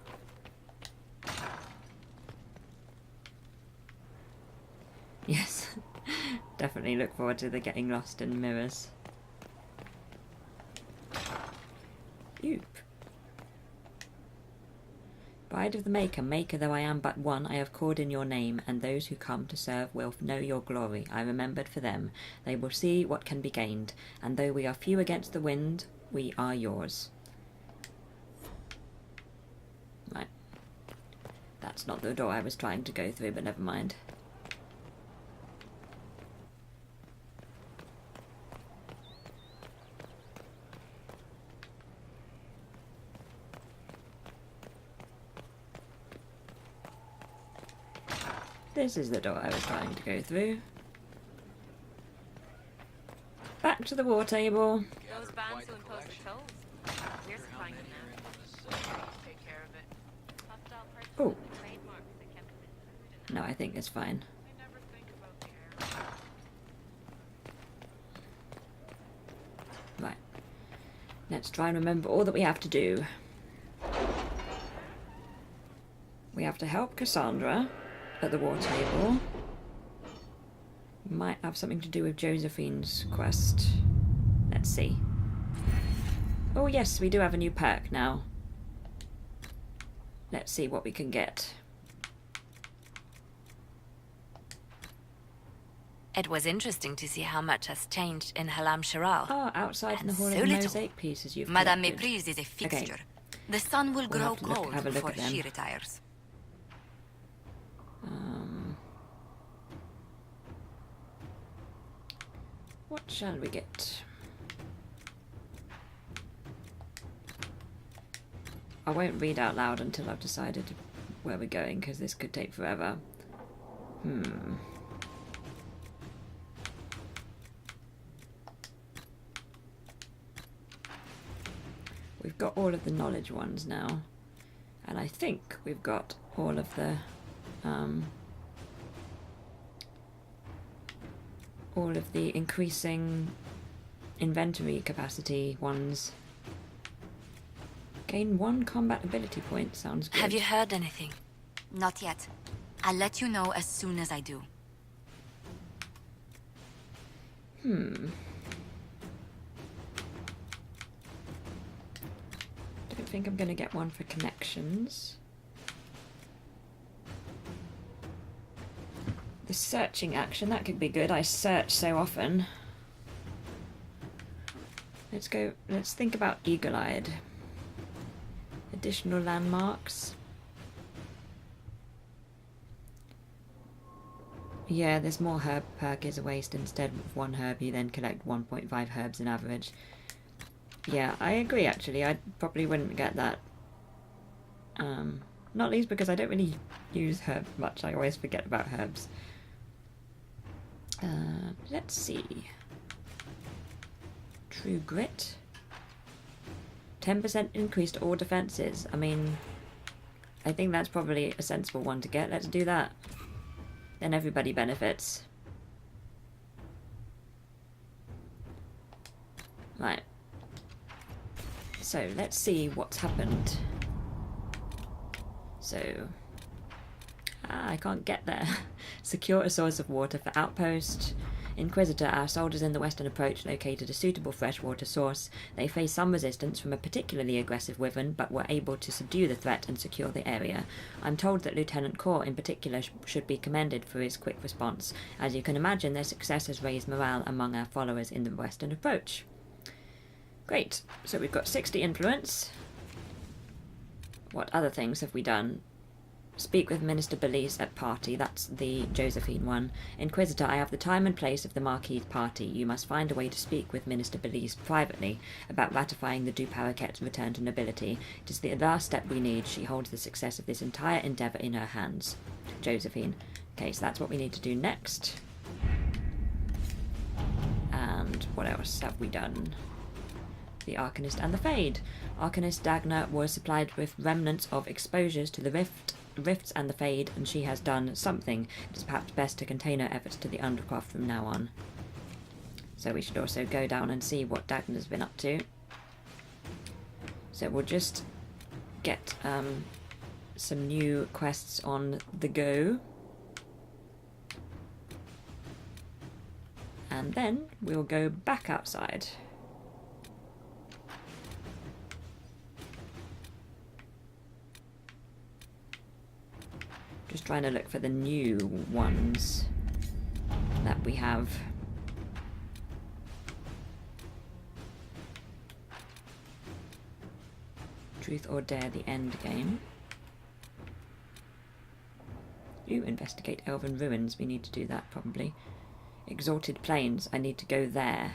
Yes, definitely look forward to the getting lost in mirrors. Oop. Bride of the Maker, Maker though I am but one, I have called in your name, and those who come to serve will know your glory. I remembered for them. They will see what can be gained, and though we are few against the wind, we are yours. Right. That's not the door I was trying to go through, but never mind. This is the door I was trying to go through. Back to the war table. Those bands who impose the tolls. We're supplying them now. Oh. No, I think it's fine. Right. Let's try and remember all that we have to do. We have to help Cassandra at the war table. Might have something to do with Josephine's quest. Let's see. Oh yes, we do have a new perk now. Let's see what we can get. It was interesting to see how much has changed in Halam Shiral. Ah, outside in the Hall of so little. Mosaic pieces you've Madame collected. Méprise is a fixture. Okay. The sun will We'll grow have to cold have a look before at them. she retires. What shall we get? I won't read out loud until I've decided where we're going, because this could take forever. We've got all of the knowledge ones now, and I think we've got all of the increasing inventory capacity ones. Gain 1 combat ability point, sounds good. Have you heard anything? Not yet. I'll let you know as soon as I do. Don't think I'm gonna get one for connections. The searching action, that could be good. I search so often. Let's think about eagle-eyed. Additional landmarks. Yeah, there's more herb perk is a waste. Instead of 1 herb, you then collect 1.5 herbs in average. Yeah, I agree actually. I probably wouldn't get that. Not least because I don't really use herbs much. I always forget about herbs. Let's see. True Grit. 10% increased all defenses. I mean, I think that's probably a sensible one to get. Let's do that. Then everybody benefits. Right. So, let's see what's happened. So... I can't get there. Secure a source of water for outpost. Inquisitor, our soldiers in the western approach located a suitable freshwater source. They faced some resistance from a particularly aggressive wyvern, but were able to subdue the threat and secure the area. I'm told that Lieutenant Corps in particular should be commended for his quick response. As you can imagine, their success has raised morale among our followers in the western approach. Great, so we've got 60 influence. What other things have we done? Speak with Minister Belize at party, that's the Josephine one. Inquisitor, I have the time and place of the Marquis party. You must find a way to speak with Minister Belize privately about ratifying the Du Paraquet's return to nobility. It is the last step we need. She holds the success of this entire endeavour in her hands. Josephine. Okay, so that's what we need to do next. And what else have we done? The Arcanist and the Fade. Arcanist Dagna was supplied with remnants of exposures to the rifts and the Fade, and she has done something. It is perhaps best to contain her efforts to the Undercroft from now on. So we should also go down and see what Dagna's been up to. So we'll just get some new quests on the go. And then we'll go back outside. Just trying to look for the new ones that we have. Truth or Dare, the end game. You investigate Elven Ruins. We need to do that probably. Exalted Plains. I need to go there.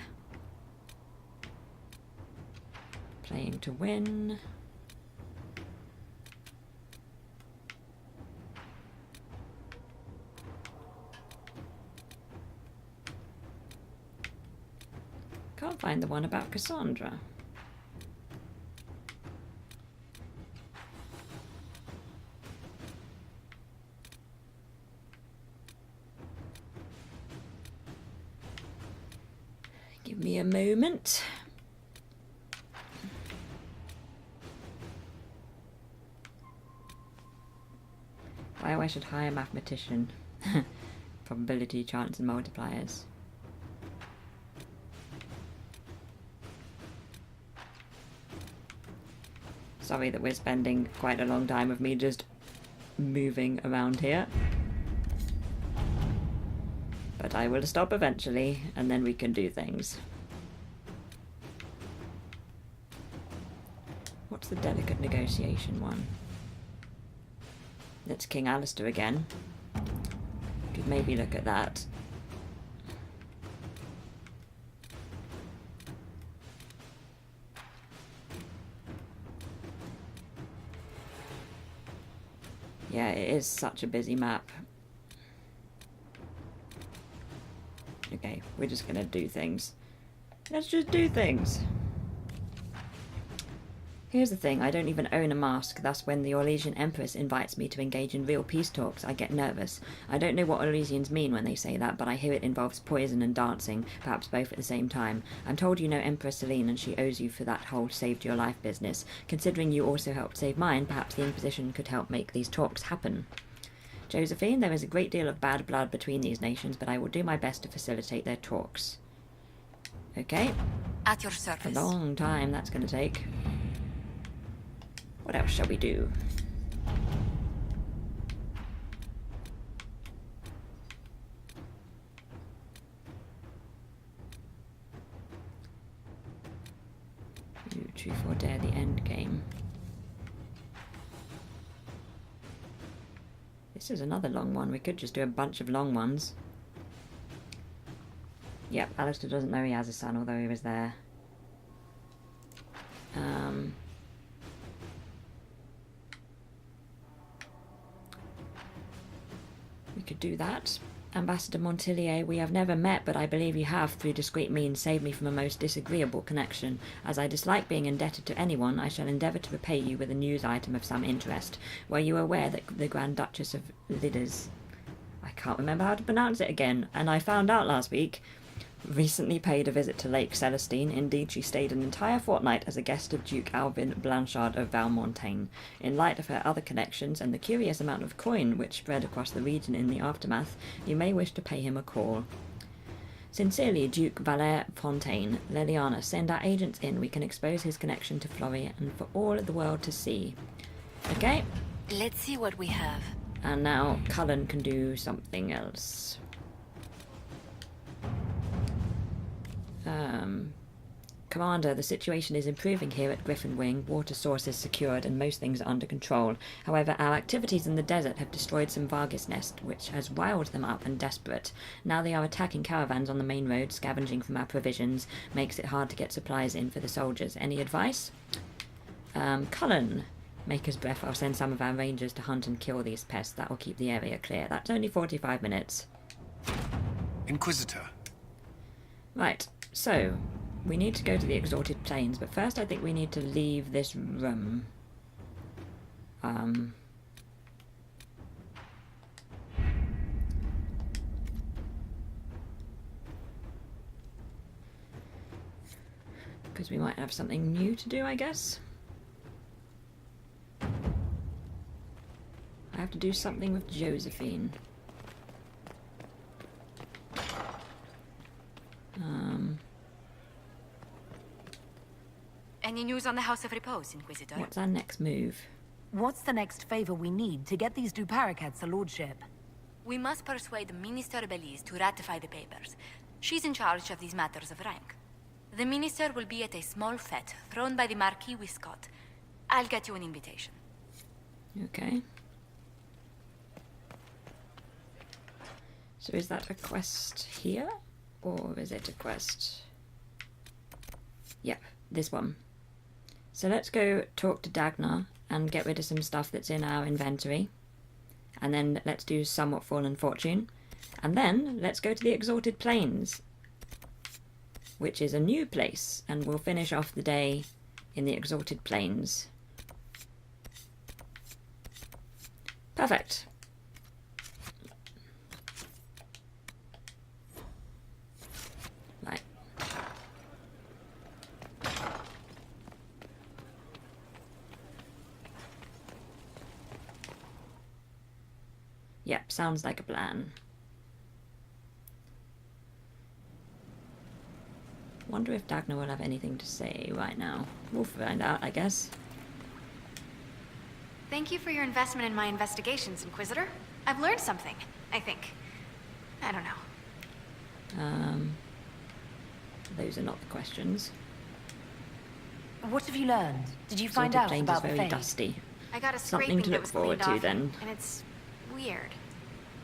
Playing to win. Can't find the one about Cassandra. Give me a moment. Why I should hire a mathematician. Probability, chance, and multipliers. Sorry that we're spending quite a long time with me just moving around here. But I will stop eventually, and then we can do things. What's the delicate negotiation one? That's King Alistair again. Could maybe look at that. Yeah, it is such a busy map. Okay, we're just gonna do things. Let's just do things. Here's the thing, I don't even own a mask, thus when the Orlesian Empress invites me to engage in real peace talks, I get nervous. I don't know what Orlesians mean when they say that, but I hear it involves poison and dancing, perhaps both at the same time. I'm told you know Empress Celine and she owes you for that whole saved your life business. Considering you also helped save mine, perhaps the Inquisition could help make these talks happen. Josephine, there is a great deal of bad blood between these nations, but I will do my best to facilitate their talks. Okay. At your service. A long time that's going to take. What else shall we do? You truth or dare the end game. This is another long one. We could just do a bunch of long ones. Yep, Alistair doesn't know he has a son, although he was there. We could do that. Ambassador Montillier, we have never met, but I believe you have, through discreet means, saved me from a most disagreeable connection. As I dislike being indebted to anyone, I shall endeavour to repay you with a news item of some interest. Were you aware that the Grand Duchess of Lidders, I can't remember how to pronounce it again, and I found out last week, recently paid a visit to Lake Celestine. Indeed, she stayed an entire fortnight as a guest of Duke Alvin Blanchard of Valmontaigne. In light of her other connections and the curious amount of coin which spread across the region in the aftermath, you may wish to pay him a call. Sincerely, Duke Valère Fontaine. Leliana, send our agents in. We can expose his connection to Florrie and for all the world to see. Okay. Let's see what we have. And now Cullen can do something else. Commander, the situation is improving here at Griffin Wing. Water sources secured and most things are under control. However, our activities in the desert have destroyed some Vargas nest, which has riled them up and desperate. Now they are attacking caravans on the main road, scavenging from our provisions. Makes it hard to get supplies in for the soldiers. Any advice? Cullen, Maker's Breath. I'll send some of our rangers to hunt and kill these pests. That will keep the area clear. That's only 45 minutes. Inquisitor. Right, so we need to go to the Exalted Plains, but first I think we need to leave this room. Because we might have something new to do, I guess. I have to do something with Josephine. Any news on the House of Repose, Inquisitor? What's our next move? What's the next favor we need to get these Duparacats a lordship? We must persuade Minister Belize to ratify the papers. She's in charge of these matters of rank. The minister will be at a small fete thrown by the Marquis Wiscott. I'll get you an invitation. Okay. So is that a quest here? Or is it a quest? Yep, this one. So let's go talk to Dagnar and get rid of some stuff that's in our inventory. And then let's do Somewhat Fallen Fortune. And then let's go to the Exalted Plains, which is a new place. And we'll finish off the day in the Exalted Plains. Perfect. Right. Yep, sounds like a plan. Wonder if Dagna will have anything to say right now. We'll find out, I guess. Thank you for your investment in my investigations, Inquisitor. I've learned something, I think. I don't know. Those are not the questions. What have you learned? Did you find out James about is the very Fade? dusty. I got a Something scraping to that look was forward cleaned to off, then. and it's weird.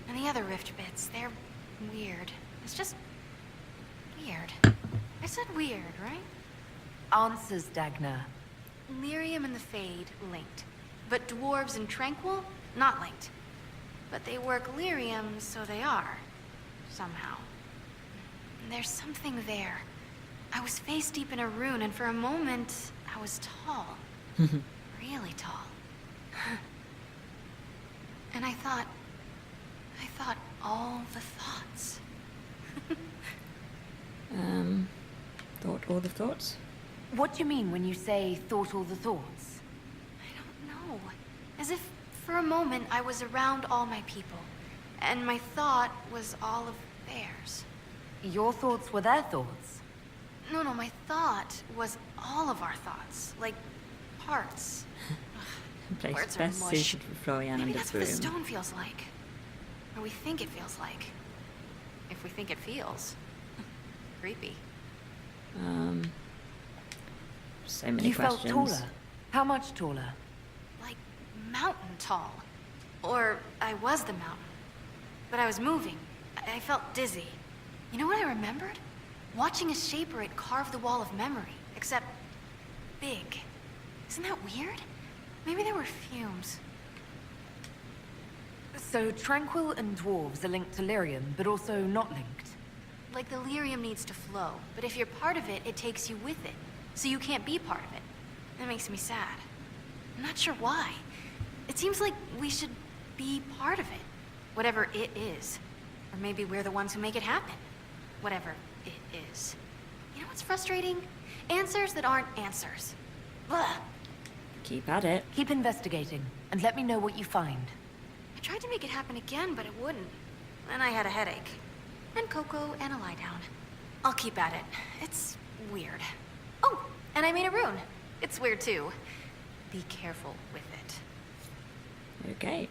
And the other rift bits, they're weird. It's just weird. I said weird, right? Answers, Dagna. Lyrium and the Fade linked, but dwarves and Tranquil not linked. But they work Lyrium, so they are. Somehow. There's something there. I was face deep in a rune, and for a moment, I was tall. Really tall. And I thought all the thoughts. Thought all the thoughts? What do you mean when you say thought all the thoughts? No. As if for a moment I was around all my people, and my thought was all of theirs. Your thoughts were their thoughts? No, my thought was all of our thoughts, like parts. Place Words are best mush. suited for Florian Maybe and that's the what the broom. stone feels like. Or we think it feels like. If we think it feels. Creepy. So many You felt questions. taller? How much taller? Like mountain tall. Or I was the mountain. But I was moving. I felt dizzy. You know what I remembered? Watching a shaper it carve the wall of memory. Except big. Isn't that weird? Maybe there were fumes. So Tranquil and dwarves are linked to Lyrium, but also not linked. Like the lyrium needs to flow, but if you're part of it, it takes you with it. So you can't be part of it. That makes me sad. I'm not sure why. It seems like we should be part of it. Whatever it is. Or maybe we're the ones who make it happen. Whatever it is. You know what's frustrating? Answers that aren't answers. Blah. Keep at it. Keep investigating, and let me know what you find. I tried to make it happen again, but it wouldn't. Then I had a headache. And Coco and a lie down. I'll keep at it. It's weird. Oh, and I made a rune. It's weird too. Be careful with it. Okay.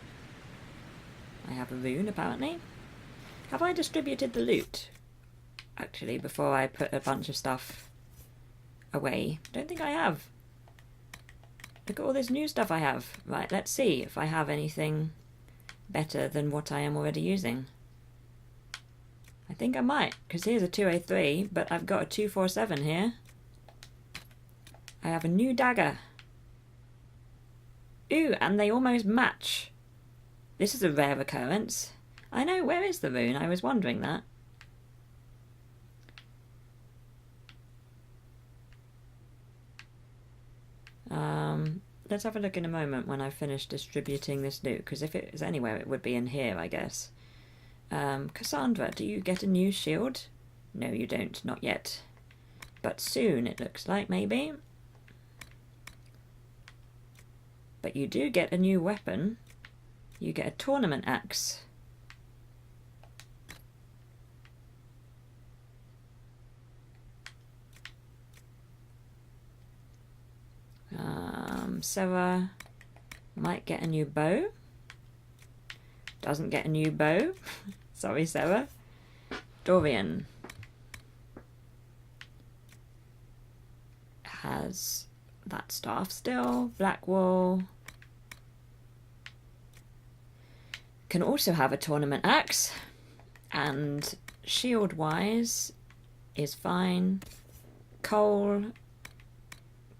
I have a rune, apparently. Have I distributed the loot? Actually, before I put a bunch of stuff away. Don't think I have. Look at all this new stuff I have. Right, let's see if I have anything better than what I am already using. I think I might, because here's a 203, but I've got a 247 here. I have a new dagger. Ooh, and they almost match. This is a rare occurrence. I know, where is the rune? I was wondering that. Let's have a look in a moment when I finish distributing this loot, because if it is anywhere, it would be in here, I guess. Cassandra, do you get a new shield? No, you don't, not yet. But soon, it looks like, maybe. But you do get a new weapon. You get a tournament axe. Sarah might get a new bow. Doesn't get a new bow. Sorry, Sarah. Dorian has that staff still. Blackwall can also have a tournament axe, and shield wise is fine. Cole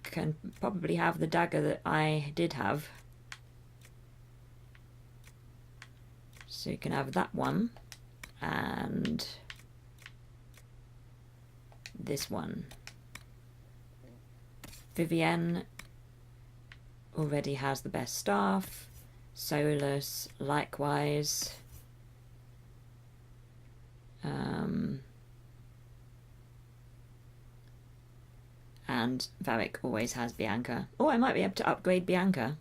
can probably have the dagger that I did have, so you can have that one and this one. Vivienne already has the best staff. Solus likewise. And Varric always has Bianca. Oh, I might be able to upgrade Bianca.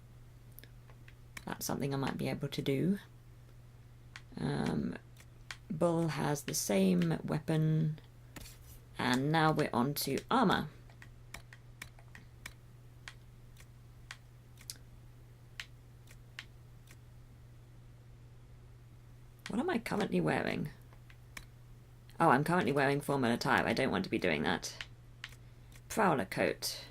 That's something I might be able to do. Bull has the same weapon, and now we're on to armor. What am I currently wearing? Oh, I'm currently wearing formal attire. I don't want to be doing that. Prowler coat.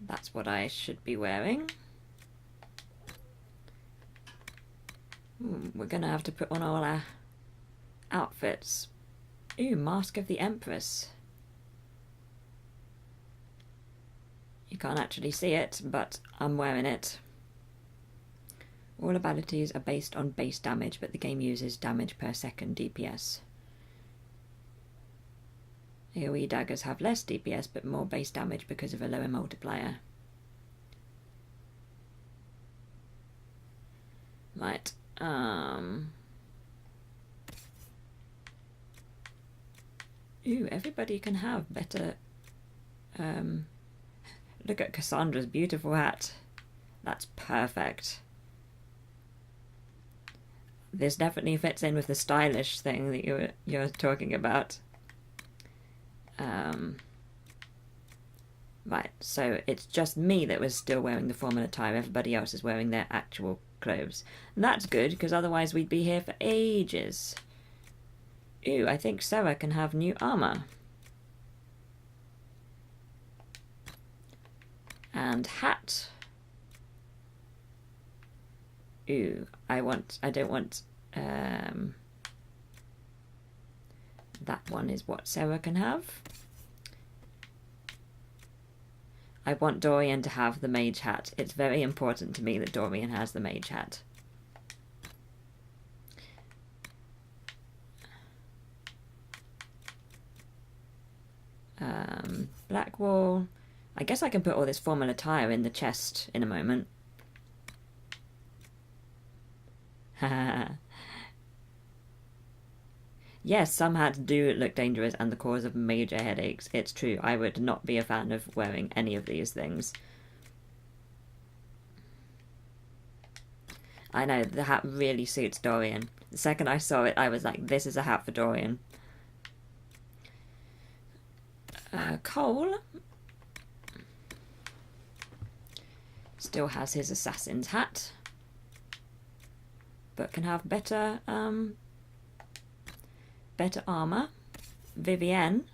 That's what I should be wearing. We're gonna have to put on all our outfits. Ooh, Mask of the Empress. You can't actually see it, but I'm wearing it. All abilities are based on base damage, but the game uses damage per second DPS. AoE daggers have less DPS, but more base damage because of a lower multiplier. Right. Ooh, everybody can have better... Look at Cassandra's beautiful hat. That's perfect. This definitely fits in with the stylish thing that you're talking about. Right, so it's just me that was still wearing the formal attire. Everybody else is wearing their actual clothes. And that's good, because otherwise we'd be here for ages. Ooh, I think Sarah can have new armor. And hat. Ooh, I don't want, that one is what Sarah can have. I want Dorian to have the mage hat. It's very important to me that Dorian has the mage hat. Blackwall. I guess I can put all this formal attire in the chest in a moment. Yes, some hats do look dangerous and the cause of major headaches. It's true, I would not be a fan of wearing any of these things. I know, the hat really suits Dorian. The second I saw it, I was like, this is a hat for Dorian. Cole still has his assassin's hat, but can have better better armor. Vivienne,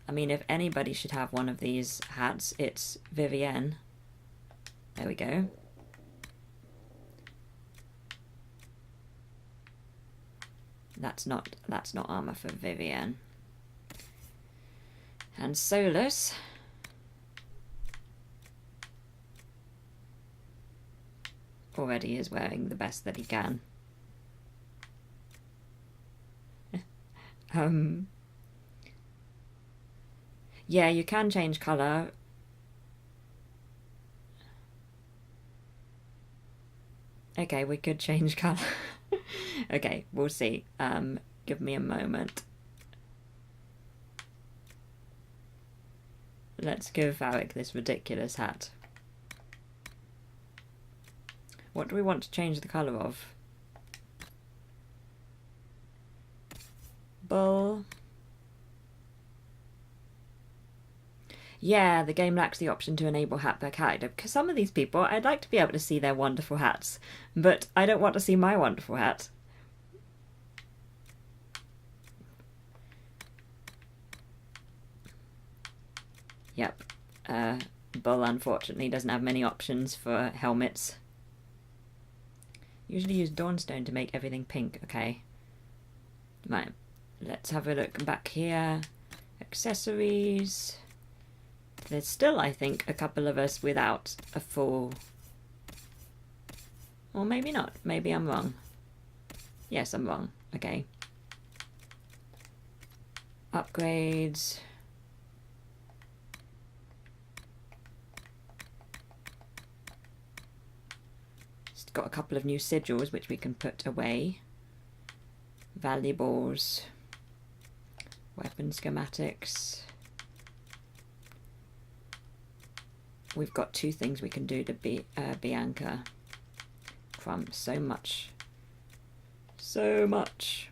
I mean, if anybody should have one of these hats, it's Vivienne. There we go. That's not armor for Vivienne. And Solus already is wearing the best that he can. Yeah, you can change colour. Okay, we could change colour. Okay, we'll see. Give me a moment. Let's give Varric this ridiculous hat. What do we want to change the colour of? Bull. Yeah, the game lacks the option to enable hat per character, because some of these people, I'd like to be able to see their wonderful hats, but I don't want to see my wonderful hat. Yep. Bull, unfortunately, doesn't have many options for helmets. Usually use Dawnstone to make everything pink. Okay. Right. Let's have a look back here. Accessories. There's still, I think, a couple of us without a full... Or maybe not. Maybe I'm wrong. Yes, I'm wrong. Okay. Upgrades. Just got a couple of new sigils which we can put away. Valuables. Weapon schematics. We've got two things we can do to Bianca. Crumb, so much. So much.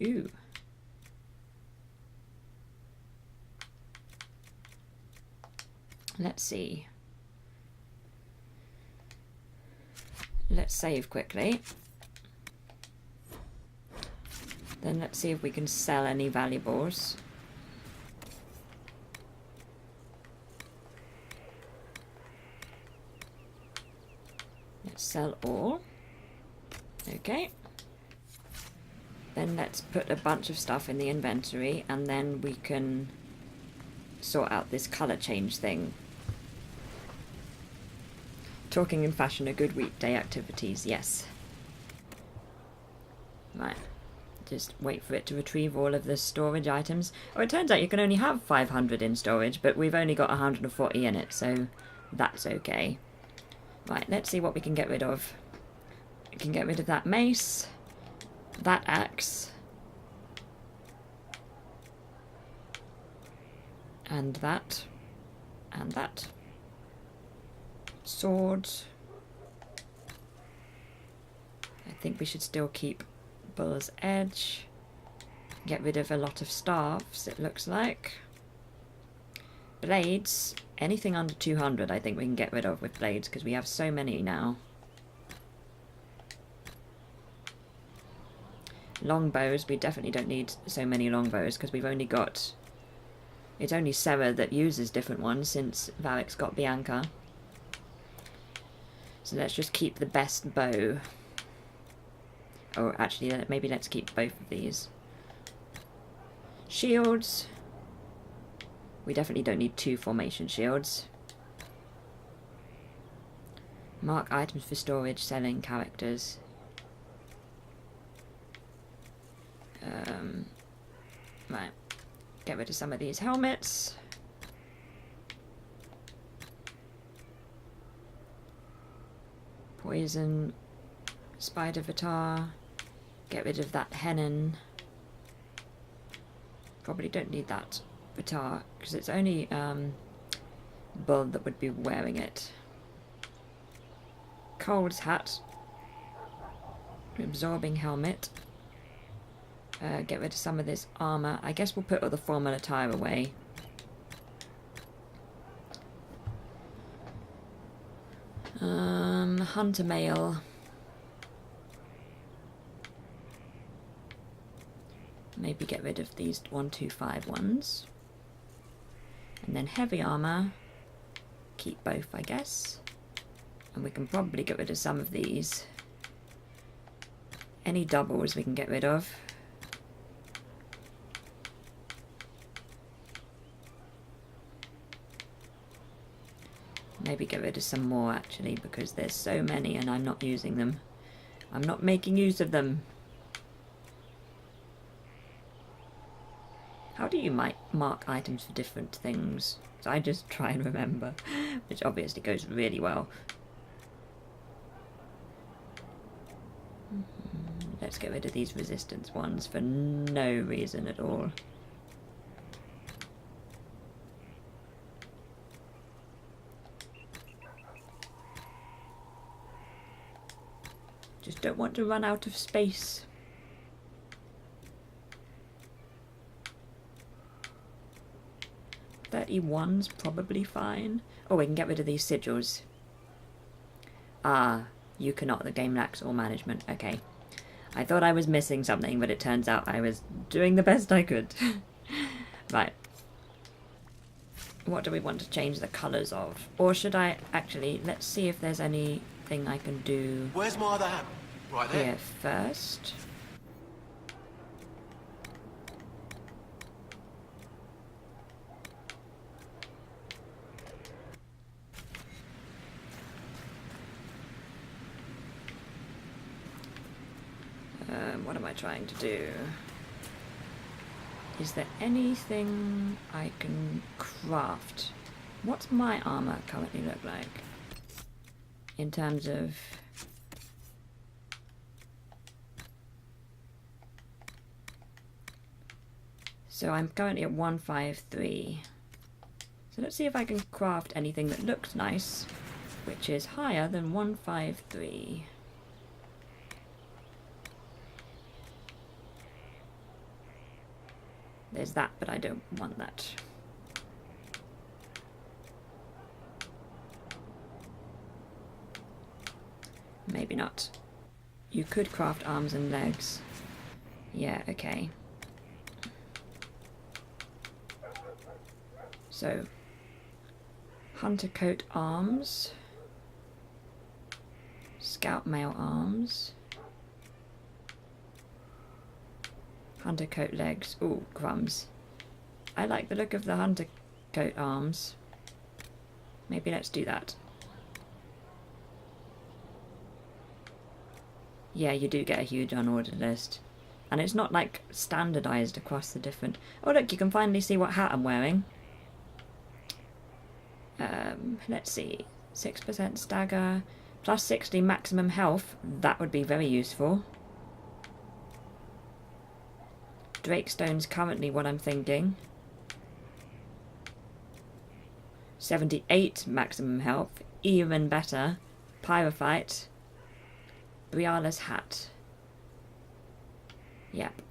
Ooh. Let's see. Let's save quickly. Then let's see if we can sell any valuables. Let's sell all. Okay. Then let's put a bunch of stuff in the inventory, and then we can sort out this colour change thing. Talking in fashion are good weekday activities, yes. Right. Just wait for it to retrieve all of the storage items. Oh, it turns out you can only have 500 in storage, but we've only got 140 in it, so that's okay. Right, let's see what we can get rid of. We can get rid of that mace, that axe, and that, and that. Sword. I think we should still keep Bull's Edge. Get rid of a lot of staffs, it looks like. Blades. Anything under 200 I think we can get rid of with blades, because we have so many now. Longbows. We definitely don't need so many longbows, because we've only got... It's only Sarah that uses different ones since Varric's got Bianca. So let's just keep the best bow. Or actually, maybe let's keep both of these. Shields. We definitely don't need 2 formation shields. Mark items for storage, selling characters. Right. Get rid of some of these helmets. Poison. Spider Vitar. Get rid of that Hennon. Probably don't need that Vitar, because it's only Bull that would be wearing it. Cold's hat. Absorbing helmet. Get rid of some of this armour. I guess we'll put all the formal attire away. Hunter mail. Maybe get rid of these 125 ones. And then heavy armour. Keep both, I guess. And we can probably get rid of some of these. Any doubles we can get rid of. Maybe get rid of some more actually, because there's so many and I'm not using them. I'm not making use of them. How do you mark items for different things? So I just try and remember, which obviously goes really well. Let's get rid of these resistance ones for no reason at all. Just don't want to run out of space. .31's probably fine. Oh, we can get rid of these sigils. Ah, you cannot. The game lacks all management. Okay. I thought I was missing something, but it turns out I was doing the best I could. Right. What do we want to change the colours of? Or should I... Actually, let's see if there's anything I can do... Where's my other hand? Right there. Here first. What am I trying to do? Is there anything I can craft? What's my armor currently look like? In terms of... So I'm currently at 153. So let's see if I can craft anything that looks nice. which is higher than 153. There's that, but I don't want that. Maybe not. You could craft arms and legs. Yeah, okay. So, hunter coat arms, scout mail arms, hunter coat legs. Ooh, crumbs. I like the look of the hunter coat arms. Maybe let's do that. Yeah, you do get a huge unordered list. And it's not like standardized across the different... Oh look, you can finally see what hat I'm wearing. Let's see. 6% stagger, plus 60 maximum health. That would be very useful. Drakestone's currently what I'm thinking. 78 maximum health. Even better. Pyrophyte. Briala's hat. Yep.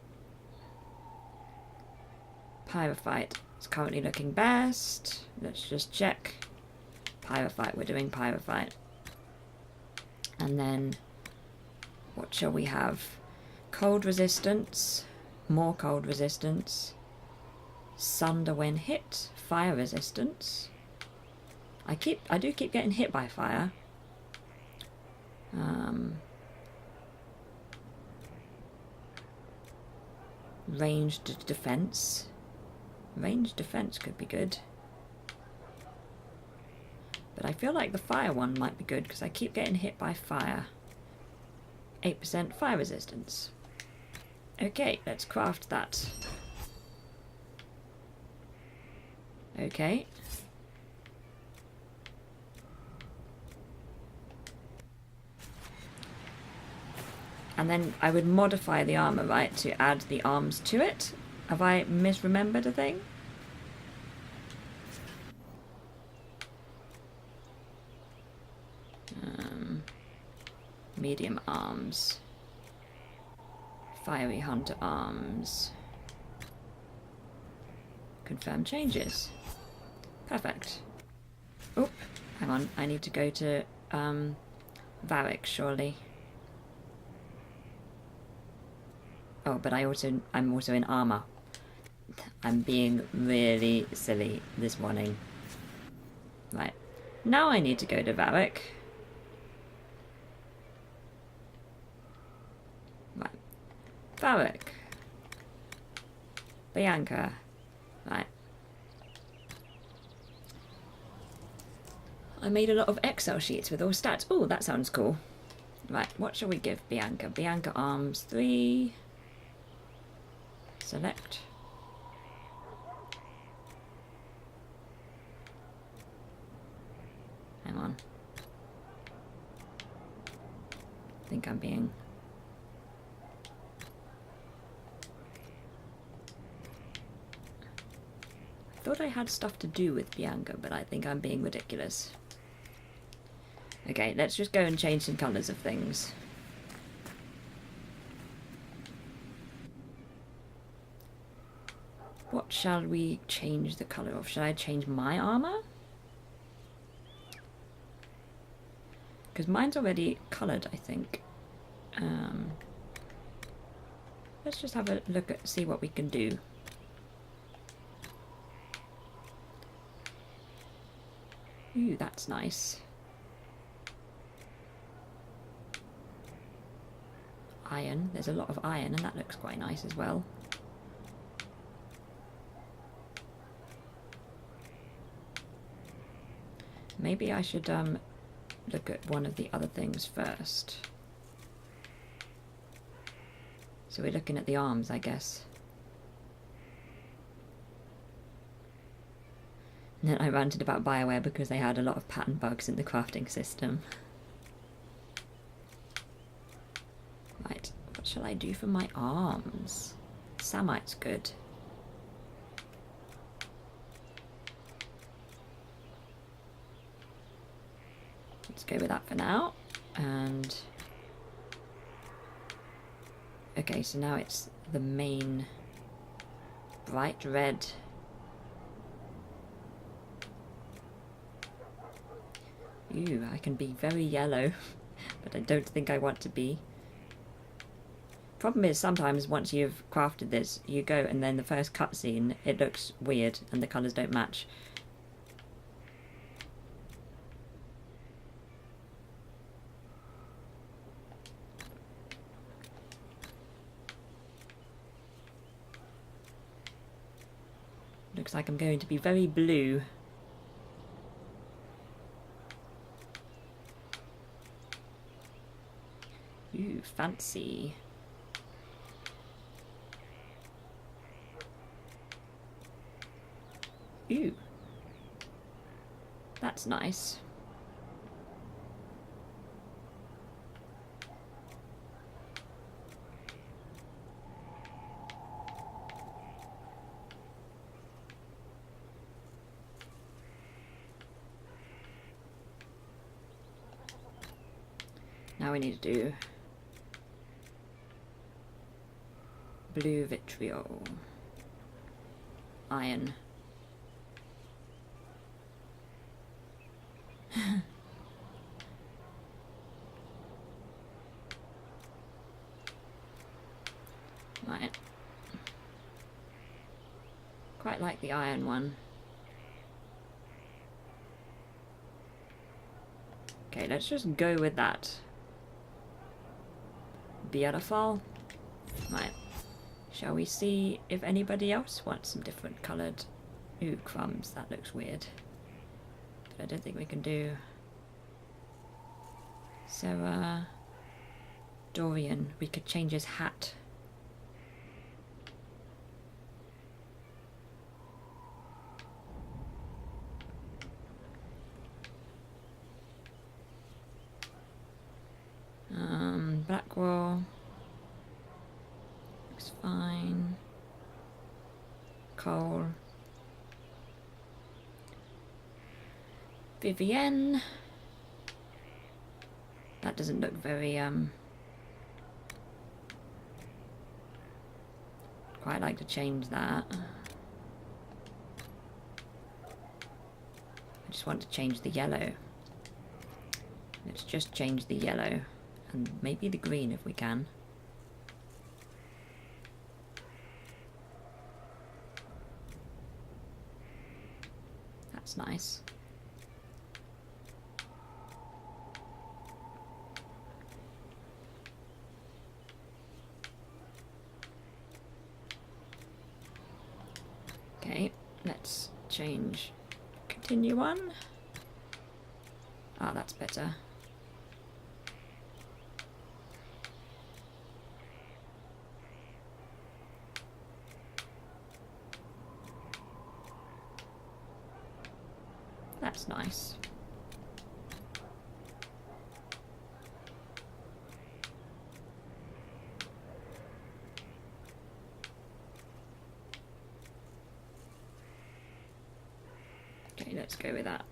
Pyrophyte is currently looking best. Let's just check. Pyrophyte, we're doing Pyrophyte. And then, what shall we have? Cold resistance, more cold resistance, sunder when hit, fire resistance. I do keep getting hit by fire. Ranged defense. Ranged defense could be good. But I feel like the fire one might be good because I keep getting hit by fire. 8% fire resistance. Okay, let's craft that. Okay. And then I would modify the armor, right, to add the arms to it. Have I misremembered a thing? Medium arms. Fiery hunter arms. Confirm changes. Perfect. Oh, hang on. I need to go to Varric, surely. Oh, but I'm also in armor. I'm being really silly this morning. Right. Now I need to go to Varric. Right. Varric. Bianca. Right. I made a lot of Excel sheets with all stats. Oh, that sounds cool. Right, what shall we give Bianca? Bianca arms 3. Select. Hang on. I think I'm being... I thought I had stuff to do with Bianca, but I think I'm being ridiculous. Okay, let's just go and change some colours of things. What shall we change the colour of? Should I change my armour? Because mine's already coloured, I think. Let's just have a look at, see what we can do. Ooh, that's nice. Iron. There's a lot of iron, and that looks quite nice as well. Maybe I should look at one of the other things first. So we're looking at the arms, I guess. And then I ranted about BioWare because they had a lot of pattern bugs in the crafting system. Right, what shall I do for my arms? Samite's good. go with that for now. And okay, so now it's the main bright red. Ooh, I can be very yellow, but I don't think I want to be. Problem is, sometimes once you've crafted this, you go and then the first cutscene, it looks weird and the colours don't match. Looks like I'm going to be very blue. Ooh, fancy. Ooh. That's nice. Now we need to do blue vitriol, iron. Right. Quite like the iron one. Okay, let's just go with that. Beautiful. Right. Shall we see if anybody else wants some different coloured... Ooh, crumbs. That looks weird. But I don't think we can do... Sarah... Dorian. We could change his hat. Blackwell. Looks fine. Cole. Vivienne. That doesn't look very, quite like to change that. I just want to change the yellow. Let's just change the yellow. And maybe the green if we can. That's nice. Okay, let's change. Continue on. Ah, that's better. That's nice. Okay, let's go with that.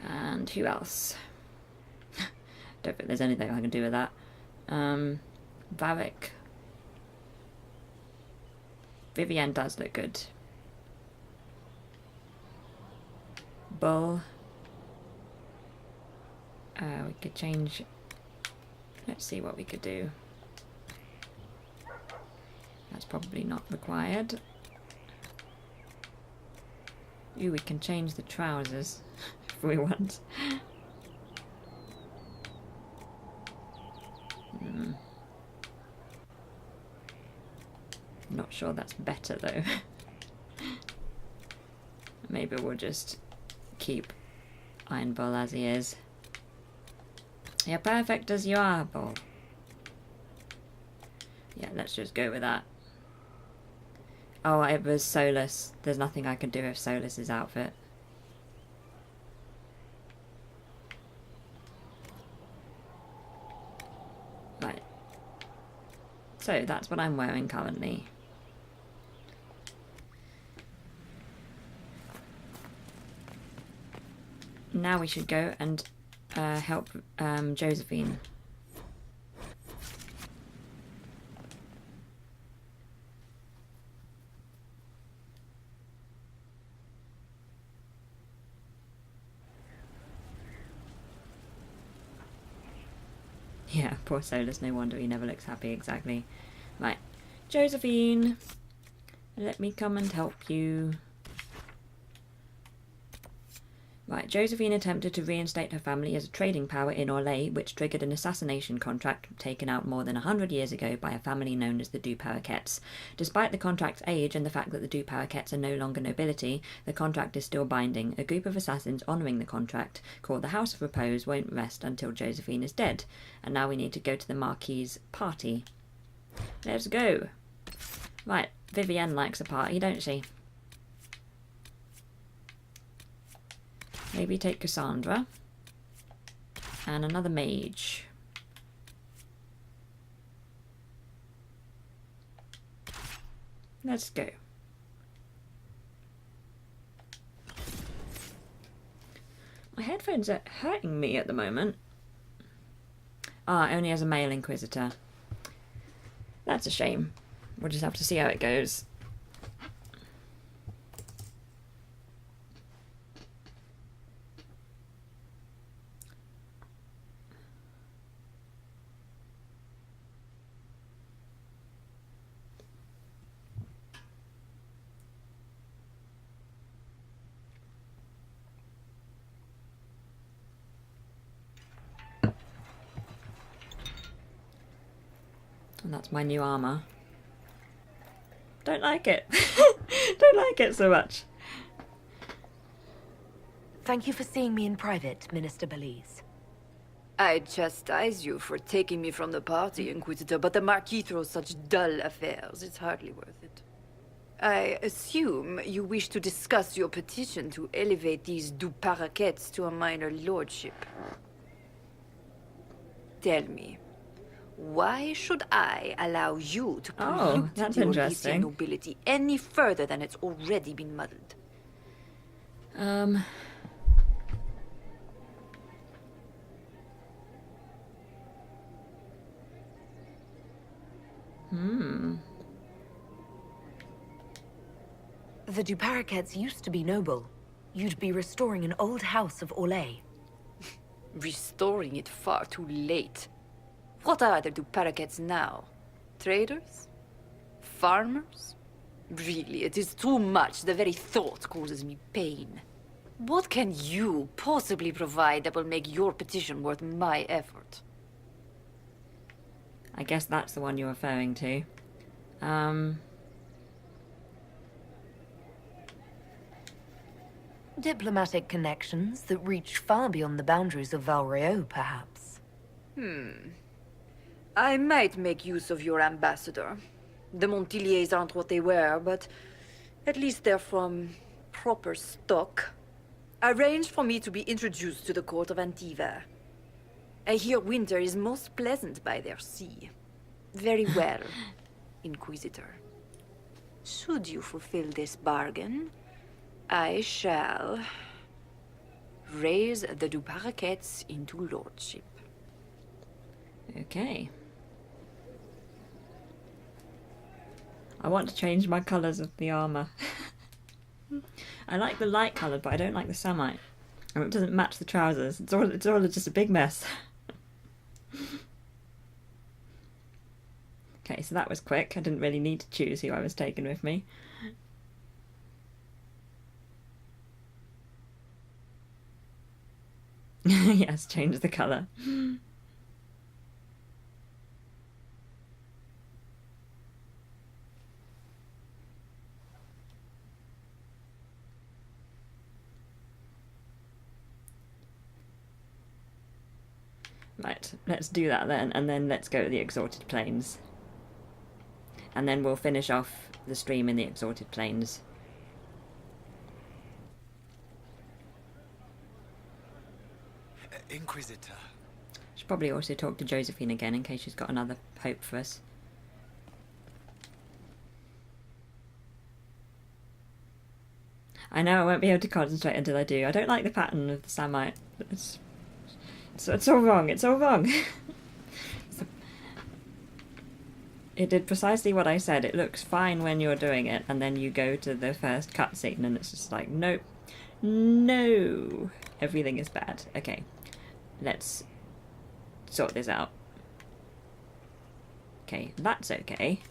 And who else? Don't think there's anything I can do with that. Varric. Vivienne does look good. Bull. We could change. Let's see what we could do. That's probably not required. Ooh, we can change the trousers if we want. Not sure that's better though. Maybe we'll just keep Iron Bull as he is. You're perfect as you are, Bull. Yeah, let's just go with that. Oh, it was Solus. There's nothing I can do with Solus's outfit. Right. So that's what I'm wearing currently. now we should go and help Josephine. Yeah, poor Solus, no wonder he never looks happy, exactly. Right, Josephine, let me come and help you. Right, Josephine attempted to reinstate her family as a trading power in Orlais, which triggered an assassination contract taken out more than 100 years ago by a family known as the Du Paraquets. Despite the contract's age and the fact that the Du Paraquets are no longer nobility, the contract is still binding. A group of assassins honouring the contract, called the House of Repose, won't rest until Josephine is dead. And now we need to go to the Marquis's party. Let's go. Right, Vivienne likes a party, don't she? Maybe take Cassandra. And another mage. Let's go. My headphones are hurting me at the moment. Ah, only as a male Inquisitor. That's a shame. We'll just have to see how it goes. And that's my new armour. Don't like it. Don't like it so much. Thank you for seeing me in private, Minister Belize. I chastise you for taking me from the party, Inquisitor, but the Marquis throws such dull affairs. It's hardly worth it. I assume you wish to discuss your petition to elevate these Du Paraquets to a minor lordship. Tell me, why should I allow you to pollute the Orlesian nobility any further than it's already been muddled? The Du Paraquets used to be noble. You'd be restoring an old house of Orlais. Restoring it far too late. What are the Du Paraquets now? Traders? Farmers? Really, it is too much. The very thought causes me pain. What can you possibly provide that will make your petition worth my effort? I guess that's the one you're referring to. Diplomatic connections that reach far beyond the boundaries of Valréaux, perhaps. I might make use of your ambassador. The Montiliers aren't what they were, but at least they're from proper stock. Arrange for me to be introduced to the court of Antiver. I hear winter is most pleasant by their sea. Very well, Inquisitor. Should you fulfill this bargain, I shall raise the Du Paraquets into lordship. Okay. I want to change my colours of the armour. I like the light coloured, but I don't like the samite. And it doesn't match the trousers. It's all just a big mess. Okay, so that was quick. I didn't really need to choose who I was taking with me. Yes, change the colour. Right, let's do that then, and then let's go to the Exalted Plains. And then we'll finish off the stream in the Exalted Plains. Inquisitor. Should probably also talk to Josephine again in case she's got another hope for us. I know I won't be able to concentrate until I do. I don't like the pattern of the Samite. It's all wrong. It's all wrong. It did precisely what I said. It looks fine when you're doing it, and then you go to the first cutscene and it's just like, nope. No. Everything is bad. Okay. Let's sort this out. Okay, that's okay.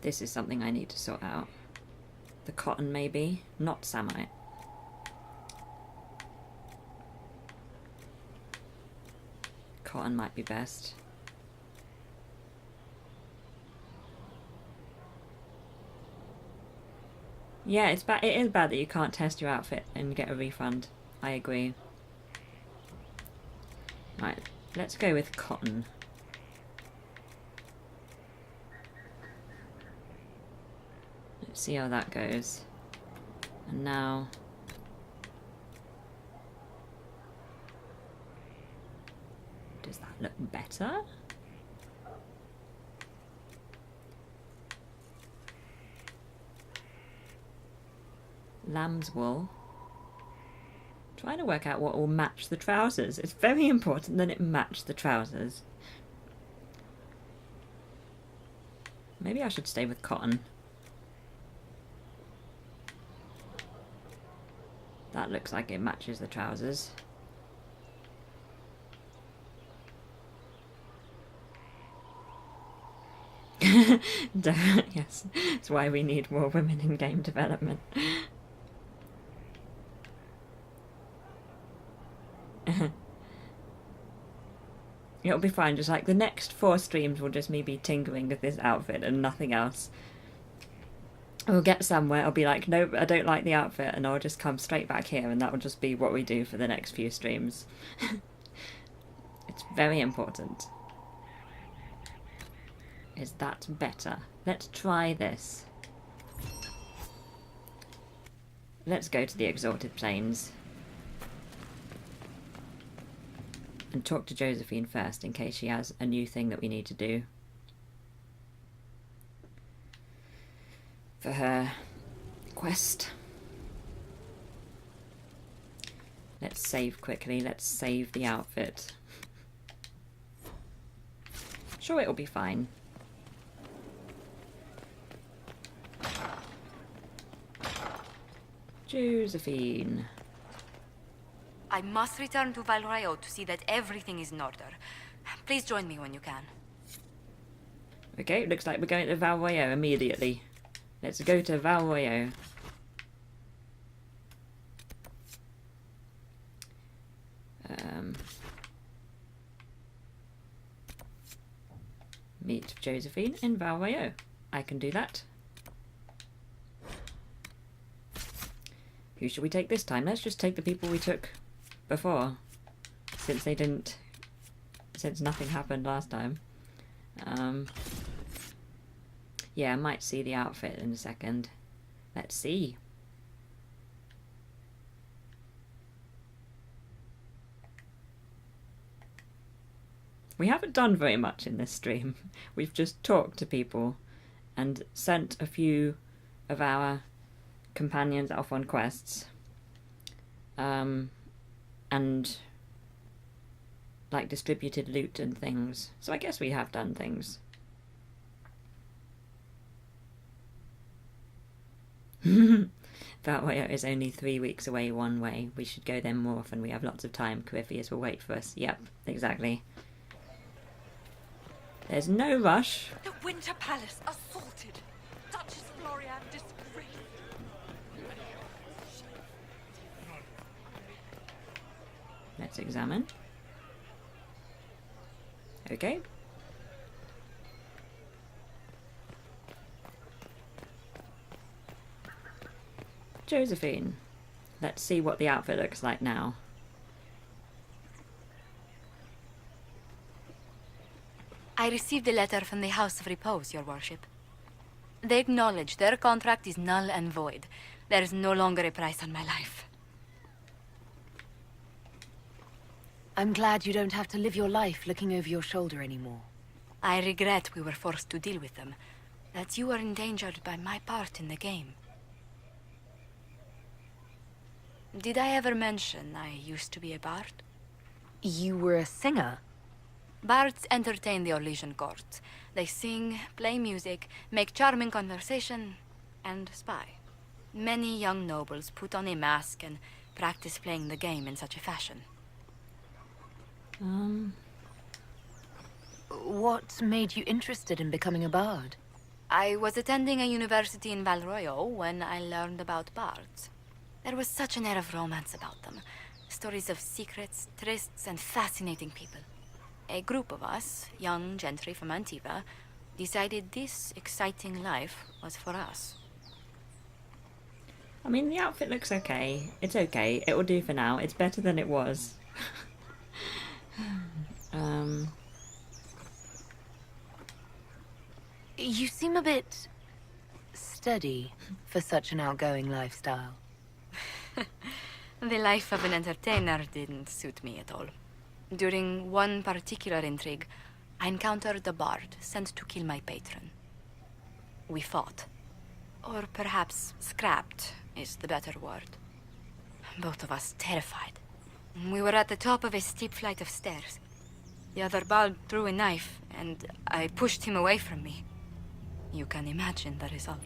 This is something I need to sort out. The cotton, maybe. Not Samite. Cotton might be best. Yeah, it's bad. It is bad that you can't test your outfit and get a refund. I agree. Right, let's go with cotton. Let's see how that goes. And now... does that look better? Lamb's wool. Trying to work out what will match the trousers. It's very important that it match the trousers. Maybe I should stay with cotton. That looks like it matches the trousers. Yes, that's why we need more women in game development. It'll be fine, just like the next 4 streams will just me be tinkering with this outfit and nothing else. We'll get somewhere, I'll be like, nope, I don't like the outfit, and I'll just come straight back here, and that will just be what we do for the next few streams. It's very important. Is that better? Let's try this. Let's go to the Exalted Plains. And talk to Josephine first, in case she has a new thing that we need to do. For her quest. Let's save quickly. Let's save the outfit. Sure, it'll be fine. Josephine. I must return to Valrayo to see that everything is in order. Please join me when you can. Okay, looks like we're going to Valrayo immediately. Let's go to Valrayo. Meet Josephine in Valrayo. I can do that. Who should we take this time? Let's just take the people we took before, since nothing happened last time. Yeah, I might see the outfit in a second. Let's see. We haven't done very much in this stream. We've just talked to people and sent a few of our companions off on quests. And like distributed loot and things. So I guess we have done things. Valrayo is only 3 weeks away one way. We should go there more often. We have lots of time. Corypheus will wait for us. Yep, exactly. There's no rush. The Winter Palace assaulted. Duchess Florian disgraced. Let's examine. Okay. Josephine. Let's see what the outfit looks like now. I received a letter from the House of Repose, Your Worship. They acknowledge their contract is null and void. There is no longer a price on my life. I'm glad you don't have to live your life looking over your shoulder anymore. I regret we were forced to deal with them. that you were endangered by my part in the game. Did I ever mention I used to be a bard? You were a singer? Bards entertain the Orlesian court. They sing, play music, make charming conversation, and spy. Many young nobles put on a mask and practice playing the game in such a fashion. What made you interested in becoming a bard? I was attending a university in Valroyo when I learned about bards. There was such an air of romance about them. Stories of secrets, trysts, and fascinating people. A group of us, young gentry from Antiva, decided this exciting life was for us. I mean, the outfit looks okay. It's okay. It will do for now. It's better than it was. You seem a bit steady for such an outgoing lifestyle. The life of an entertainer didn't suit me at all. During one particular intrigue, I encountered a bard sent to kill my patron. We fought. Or perhaps scrapped is the better word. Both of us terrified. We were at the top of a steep flight of stairs. The other bard threw a knife, and I pushed him away from me. You can imagine the result.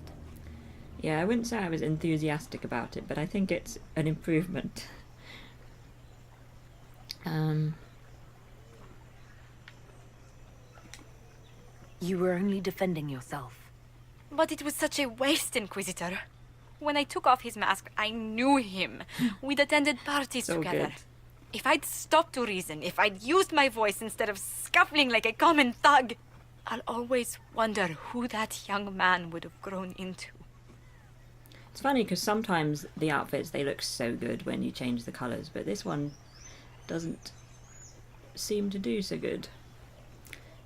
Yeah, I wouldn't say I was enthusiastic about it, but I think it's an improvement. You were only defending yourself. But it was such a waste, Inquisitor. When I took off his mask, I knew him. We'd attended parties So together. good. If I'd stopped to reason, if I'd used my voice instead of scuffling like a common thug, I'll always wonder who that young man would have grown into. It's funny because sometimes the outfits, they look so good when you change the colours, but this one doesn't seem to do so good.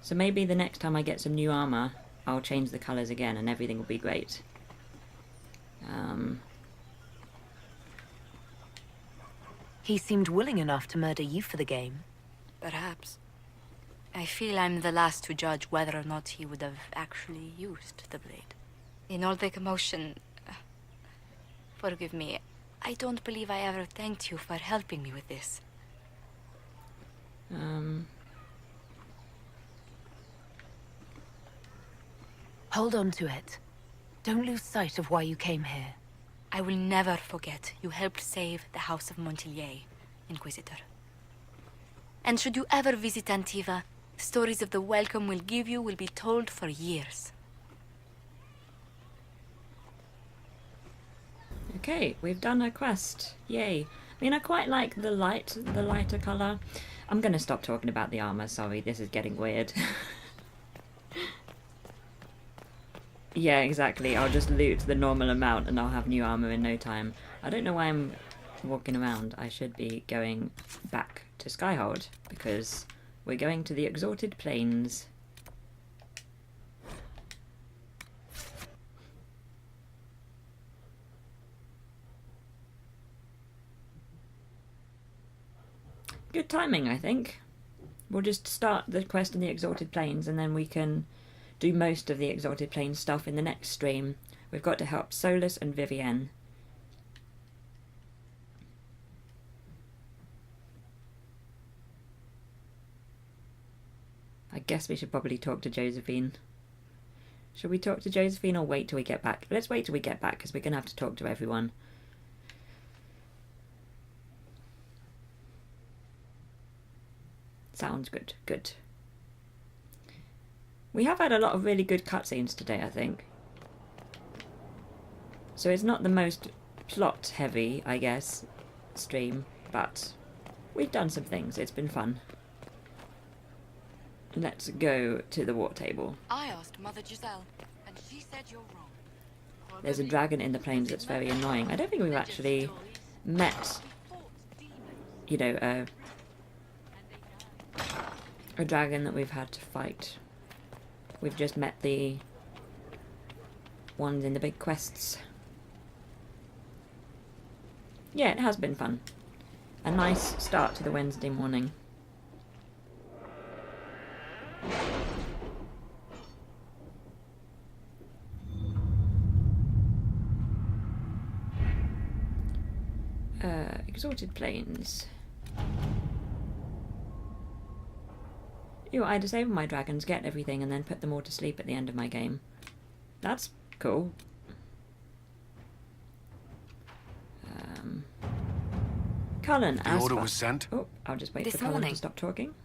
So maybe the next time I get some new armour, I'll change the colours again and everything will be great. He seemed willing enough to murder you for the game. Perhaps. I feel I'm the last to judge whether or not he would have actually used the blade. In all the commotion... forgive me, I don't believe I ever thanked you for helping me with this. Hold on to it. Don't lose sight of why you came here. I will never forget you helped save the House of Montillier, Inquisitor. And should you ever visit Antiva, stories of the welcome we'll give you will be told for years. Okay, we've done a quest. Yay. I mean, I quite like the lighter colour. I'm going to stop talking about the armour, sorry, this is getting weird. Yeah, exactly. I'll just loot the normal amount and I'll have new armour in no time. I don't know why I'm walking around. I should be going back to Skyhold because we're going to the Exalted Plains. Good timing, I think. We'll just start the quest in the Exalted Plains and then we can do most of the Exalted Plains stuff in the next stream. We've got to help Solus and Vivienne. I guess we should probably talk to Josephine. Should we talk to Josephine or wait till we get back? Let's wait till we get back because we're going to have to talk to everyone. Sounds good. Good. We have had a lot of really good cutscenes today, I think. So it's not the most plot heavy, I guess, stream, but we've done some things. It's been fun. Let's go to the war table. I asked Mother Giselle, and she said you're wrong. There's a dragon in the plains that's very annoying. I don't think we've actually met, you know, a dragon that we've had to fight. We've just met the ones in the big quests. Yeah, it has been fun. A nice start to the Wednesday morning. Exalted Plains. Ew, I disable my dragons, get everything, and then put them all to sleep at the end of my game. That's cool. Cullen, The order was sent? Oh, I'll just wait for Cullen to stop talking.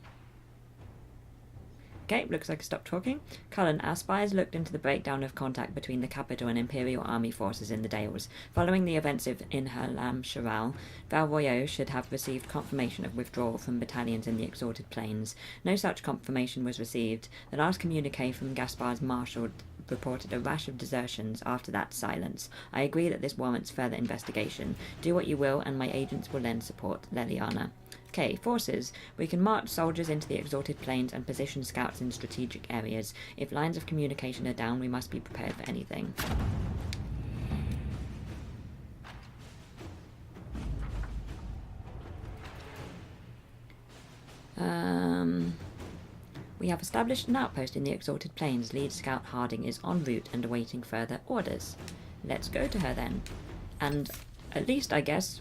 Okay, looks like I stopped talking. Cullen, our spies looked into the breakdown of contact between the capital and Imperial army forces in the Dales. Following the events in Halam Sharal, Val Royeaux should have received confirmation of withdrawal from battalions in the Exalted Plains. No such confirmation was received. The last communique from Gaspar's marshal reported a rash of desertions. After that, silence. I agree that this warrants further investigation. Do what you will, and my agents will lend support. Leliana. Okay, forces. We can march soldiers into the Exalted Plains and position scouts in strategic areas. If lines of communication are down, we must be prepared for anything. We have established an outpost in the Exalted Plains. Lead Scout Harding is en route and awaiting further orders. Let's go to her then. And at least, I guess,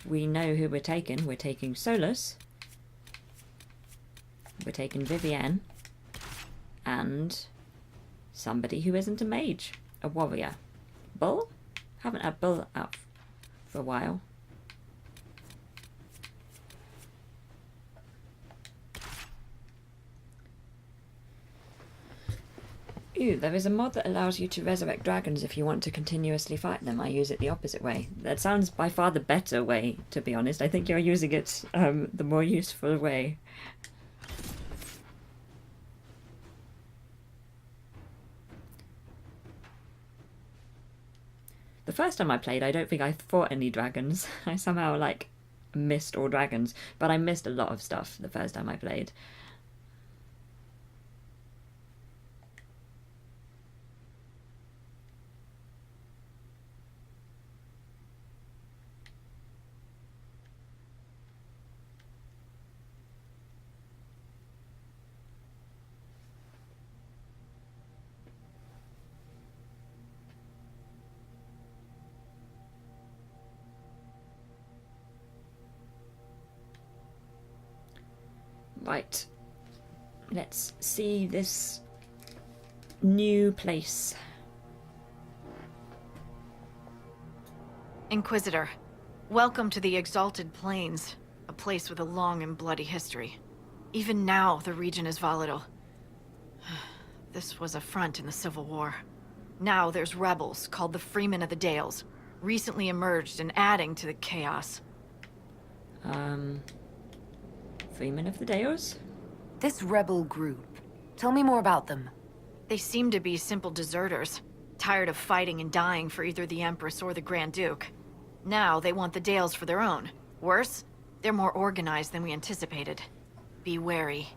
we know who we're taking. We're taking Solus. We're taking Vivienne. And somebody who isn't a mage. A warrior. Bull? Haven't had Bull out for a while. Ooh, there is a mod that allows you to resurrect dragons if you want to continuously fight them. I use it the opposite way. That sounds by far the better way, to be honest. I think you're using it the more useful way. The first time I played, I don't think I fought any dragons. I somehow, like, missed all dragons. But I missed a lot of stuff the first time I played. Right, let's see this new place. Inquisitor, welcome to the Exalted Plains, a place with a long and bloody history. Even now, the region is volatile. This was a front in the Civil War. Now there's rebels called the Freemen of the Dales, recently emerged and adding to the chaos. Freemen of the Dales? This rebel group. Tell me more about them. They seem to be simple deserters, tired of fighting and dying for either the Empress or the Grand Duke. Now they want the Dales for their own. Worse, they're more organized than we anticipated. Be wary.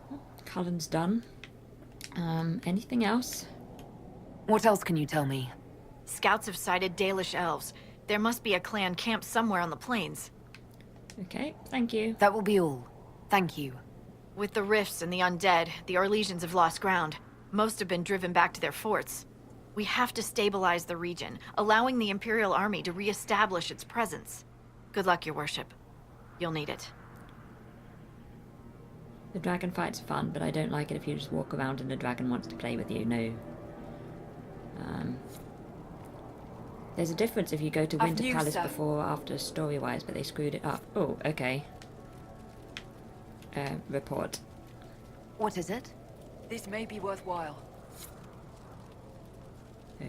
Cullen's done. Anything else? What else can you tell me? Scouts have sighted Dalish elves. There must be a clan camped somewhere on the plains. Okay, thank you. That will be all. Thank you. With the rifts and the undead, the Orlesians have lost ground. Most have been driven back to their forts. We have to stabilize the region, allowing the Imperial Army to re-establish its presence. Good luck, Your Worship. You'll need it. The dragon fight's fun, but I don't like it if you just walk around and the dragon wants to play with you. No. There's a difference if you go to Winter Palace before or after story-wise, but they screwed it up. Oh, okay. Report. What is it? This may be worthwhile.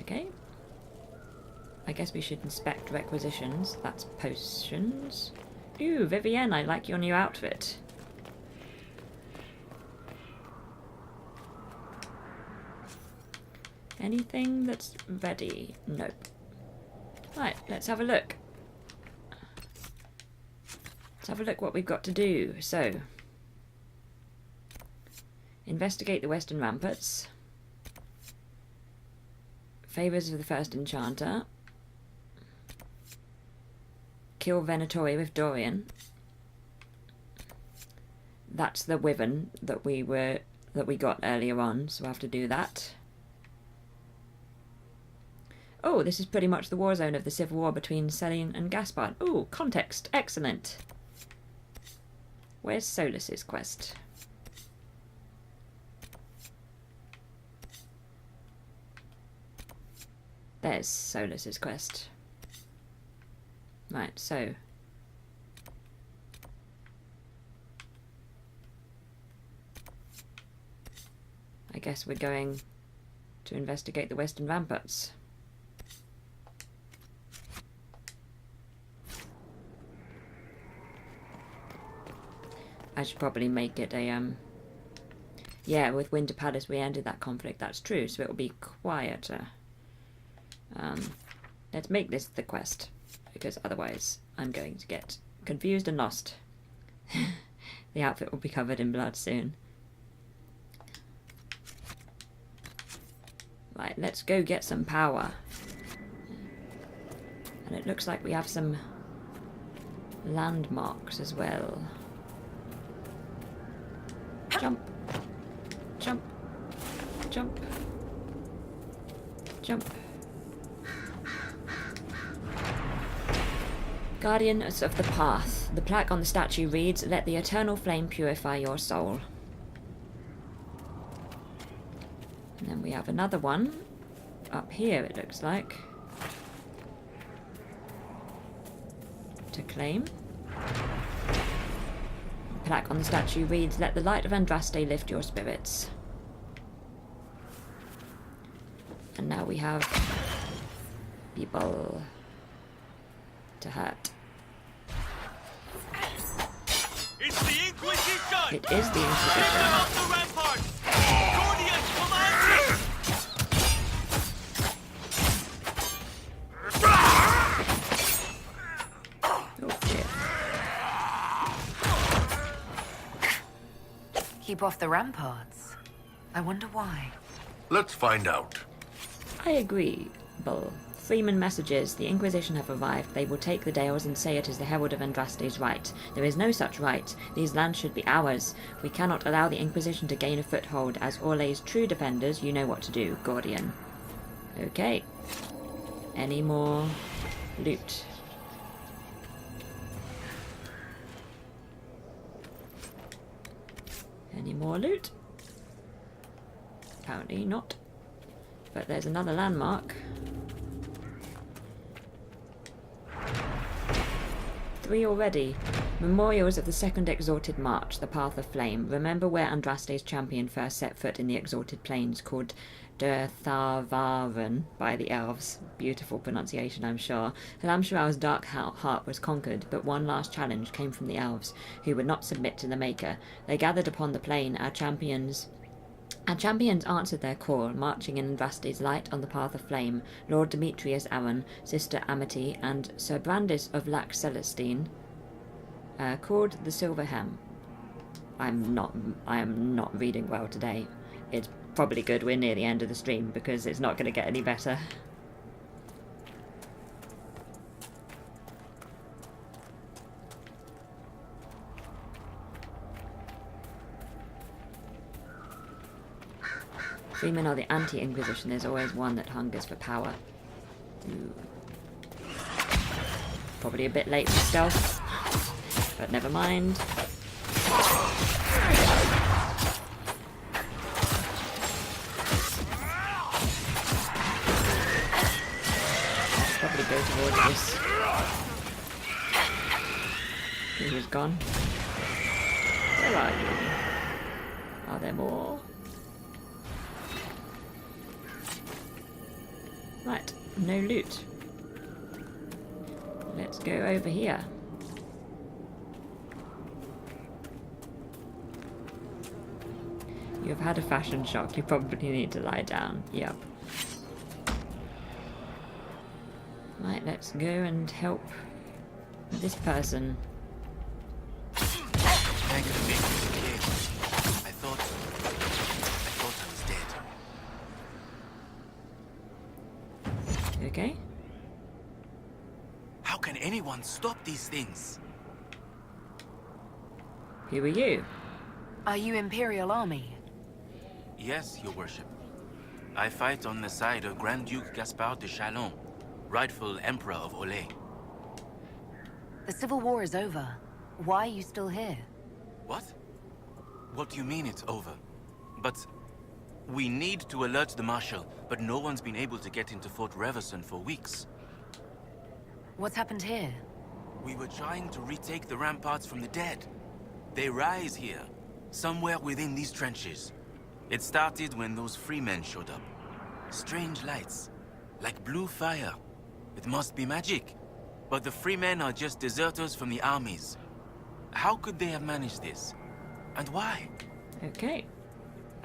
Okay. I guess we should inspect requisitions. That's potions. Ooh, Vivienne, I like your new outfit. Anything that's ready? Nope. Right, let's have a look. Let's have a look what we've got to do. So, investigate the western ramparts. Favors of the first enchanter. Kill Venatori with Dorian. That's the wyvern that we got earlier on, so I have to do that. Oh, this is pretty much the war zone of the civil war between Celine and Gaspard. Oh, context. Excellent. Where's Solus's quest? There's Solus's quest. Right, so I guess we're going to investigate the western ramparts. I should probably make it a yeah, with Winter Palace we ended that conflict, that's true, so it will be quieter. Let's make this the quest, because otherwise I'm going to get confused and lost. The outfit will be covered in blood soon. Right, let's go get some power. And it looks like we have some landmarks as well. Jump. Jump. Jump. Jump. Guardians of the Path. The plaque on the statue reads, "Let the eternal flame purify your soul." And then we have another one up here, it looks like, to claim. The plaque on the statue reads, "Let the light of Andraste lift your spirits." And now we have people to hurt. It's the Inquisition! It is the Inquisition. Turn off the ramparts! Guardians, command! Oh dear. Keep off the ramparts. I wonder why. Let's find out. I agree, Bull. Freeman messages, the Inquisition have arrived. They will take the Dales and say it is the herald of Andraste's right. There is no such right. These lands should be ours. We cannot allow the Inquisition to gain a foothold. As Orlay's true defenders, you know what to do, Guardian. Okay. Any more loot? Any more loot? Apparently not. But there's another landmark. 3 already. Memorials of the Second Exalted March, the Path of Flame. Remember where Andraste's champion first set foot in the Exalted Plains, called Der Tharvaren by the elves. Beautiful pronunciation, I'm sure. Halamshiral's dark heart was conquered, but one last challenge came from the elves, who would not submit to the Maker. They gathered upon the plain. Our champions answered their call, marching in Andraste's light on the path of flame. Lord Demetrius Aran, Sister Amity, and Sir Brandis of Lac Celestine, called the Silver Hem. I am not reading well today. It's probably good we're near the end of the stream, because it's not going to get any better. Freemen are the anti-Inquisition. There's always one that hungers for power. Ooh. Probably a bit late for stealth, but never mind. Probably go towards this. He was gone. Where are you? Are there more? Right, no loot. Let's go over here. You've had a fashion shock. You probably need to lie down. Yep. Right, let's go and help this person. Thank you, kid. I thought I was dead. Okay. How can anyone stop these things? Who are you? Are you Imperial Army? Yes, Your Worship. I fight on the side of Grand Duke Gaspard de Chalon, rightful Emperor of Olay. The Civil War is over. Why are you still here? What? What do you mean it's over? But we need to alert the Marshal, but no one's been able to get into Fort Reverson for weeks. What's happened here? We were trying to retake the ramparts from the dead. They rise here, somewhere within these trenches. It started when those freemen showed up. Strange lights, like blue fire. It must be magic. But the freemen are just deserters from the armies. How could they have managed this? And why? Okay.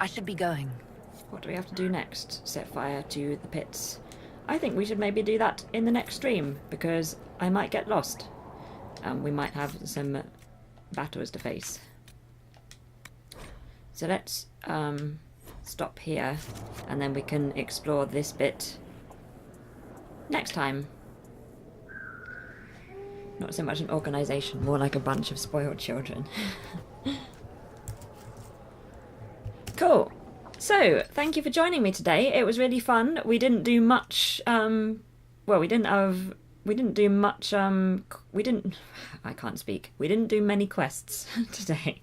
I should be going. What do we have to do next? Set fire to the pits. I think we should maybe do that in the next stream, because I might get lost. We might have some battles to face. So let's stop here, and then we can explore this bit next time. Not so much an organisation, more like a bunch of spoiled children. Cool. So, thank you for joining me today. It was really fun. We didn't do much, well, we didn't do many quests today,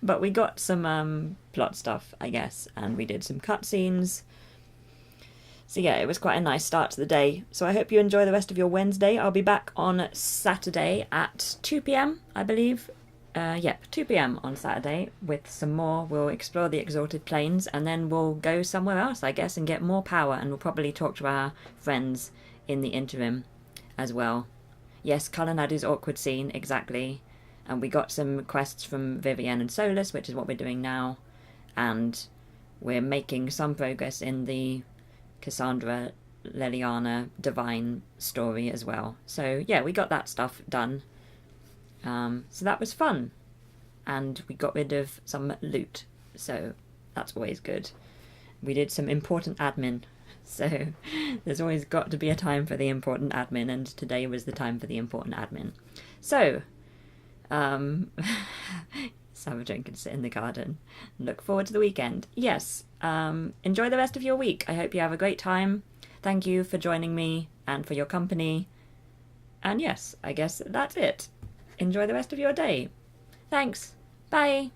but we got some plot stuff, I guess, and we did some cutscenes. So yeah, it was quite a nice start to the day. So I hope you enjoy the rest of your Wednesday. I'll be back on Saturday at 2 PM, I believe. Yep, 2 PM on Saturday with some more. We'll explore the Exalted Plains, and then we'll go somewhere else, I guess, and get more power, and we'll probably talk to our friends in the interim as well. Yes, Cullen had his awkward scene, exactly. And we got some quests from Vivienne and Solus, which is what we're doing now. And we're making some progress in the Cassandra Leliana Divine story as well. So yeah, we got that stuff done. So that was fun. And we got rid of some loot. So that's always good. We did some important admin. So there's always got to be a time for the important admin, and today was the time for the important admin. So, Savage can sit in the garden. Look forward to the weekend. Yes, enjoy the rest of your week. I hope you have a great time. Thank you for joining me and for your company. And yes, I guess that's it. Enjoy the rest of your day. Thanks. Bye.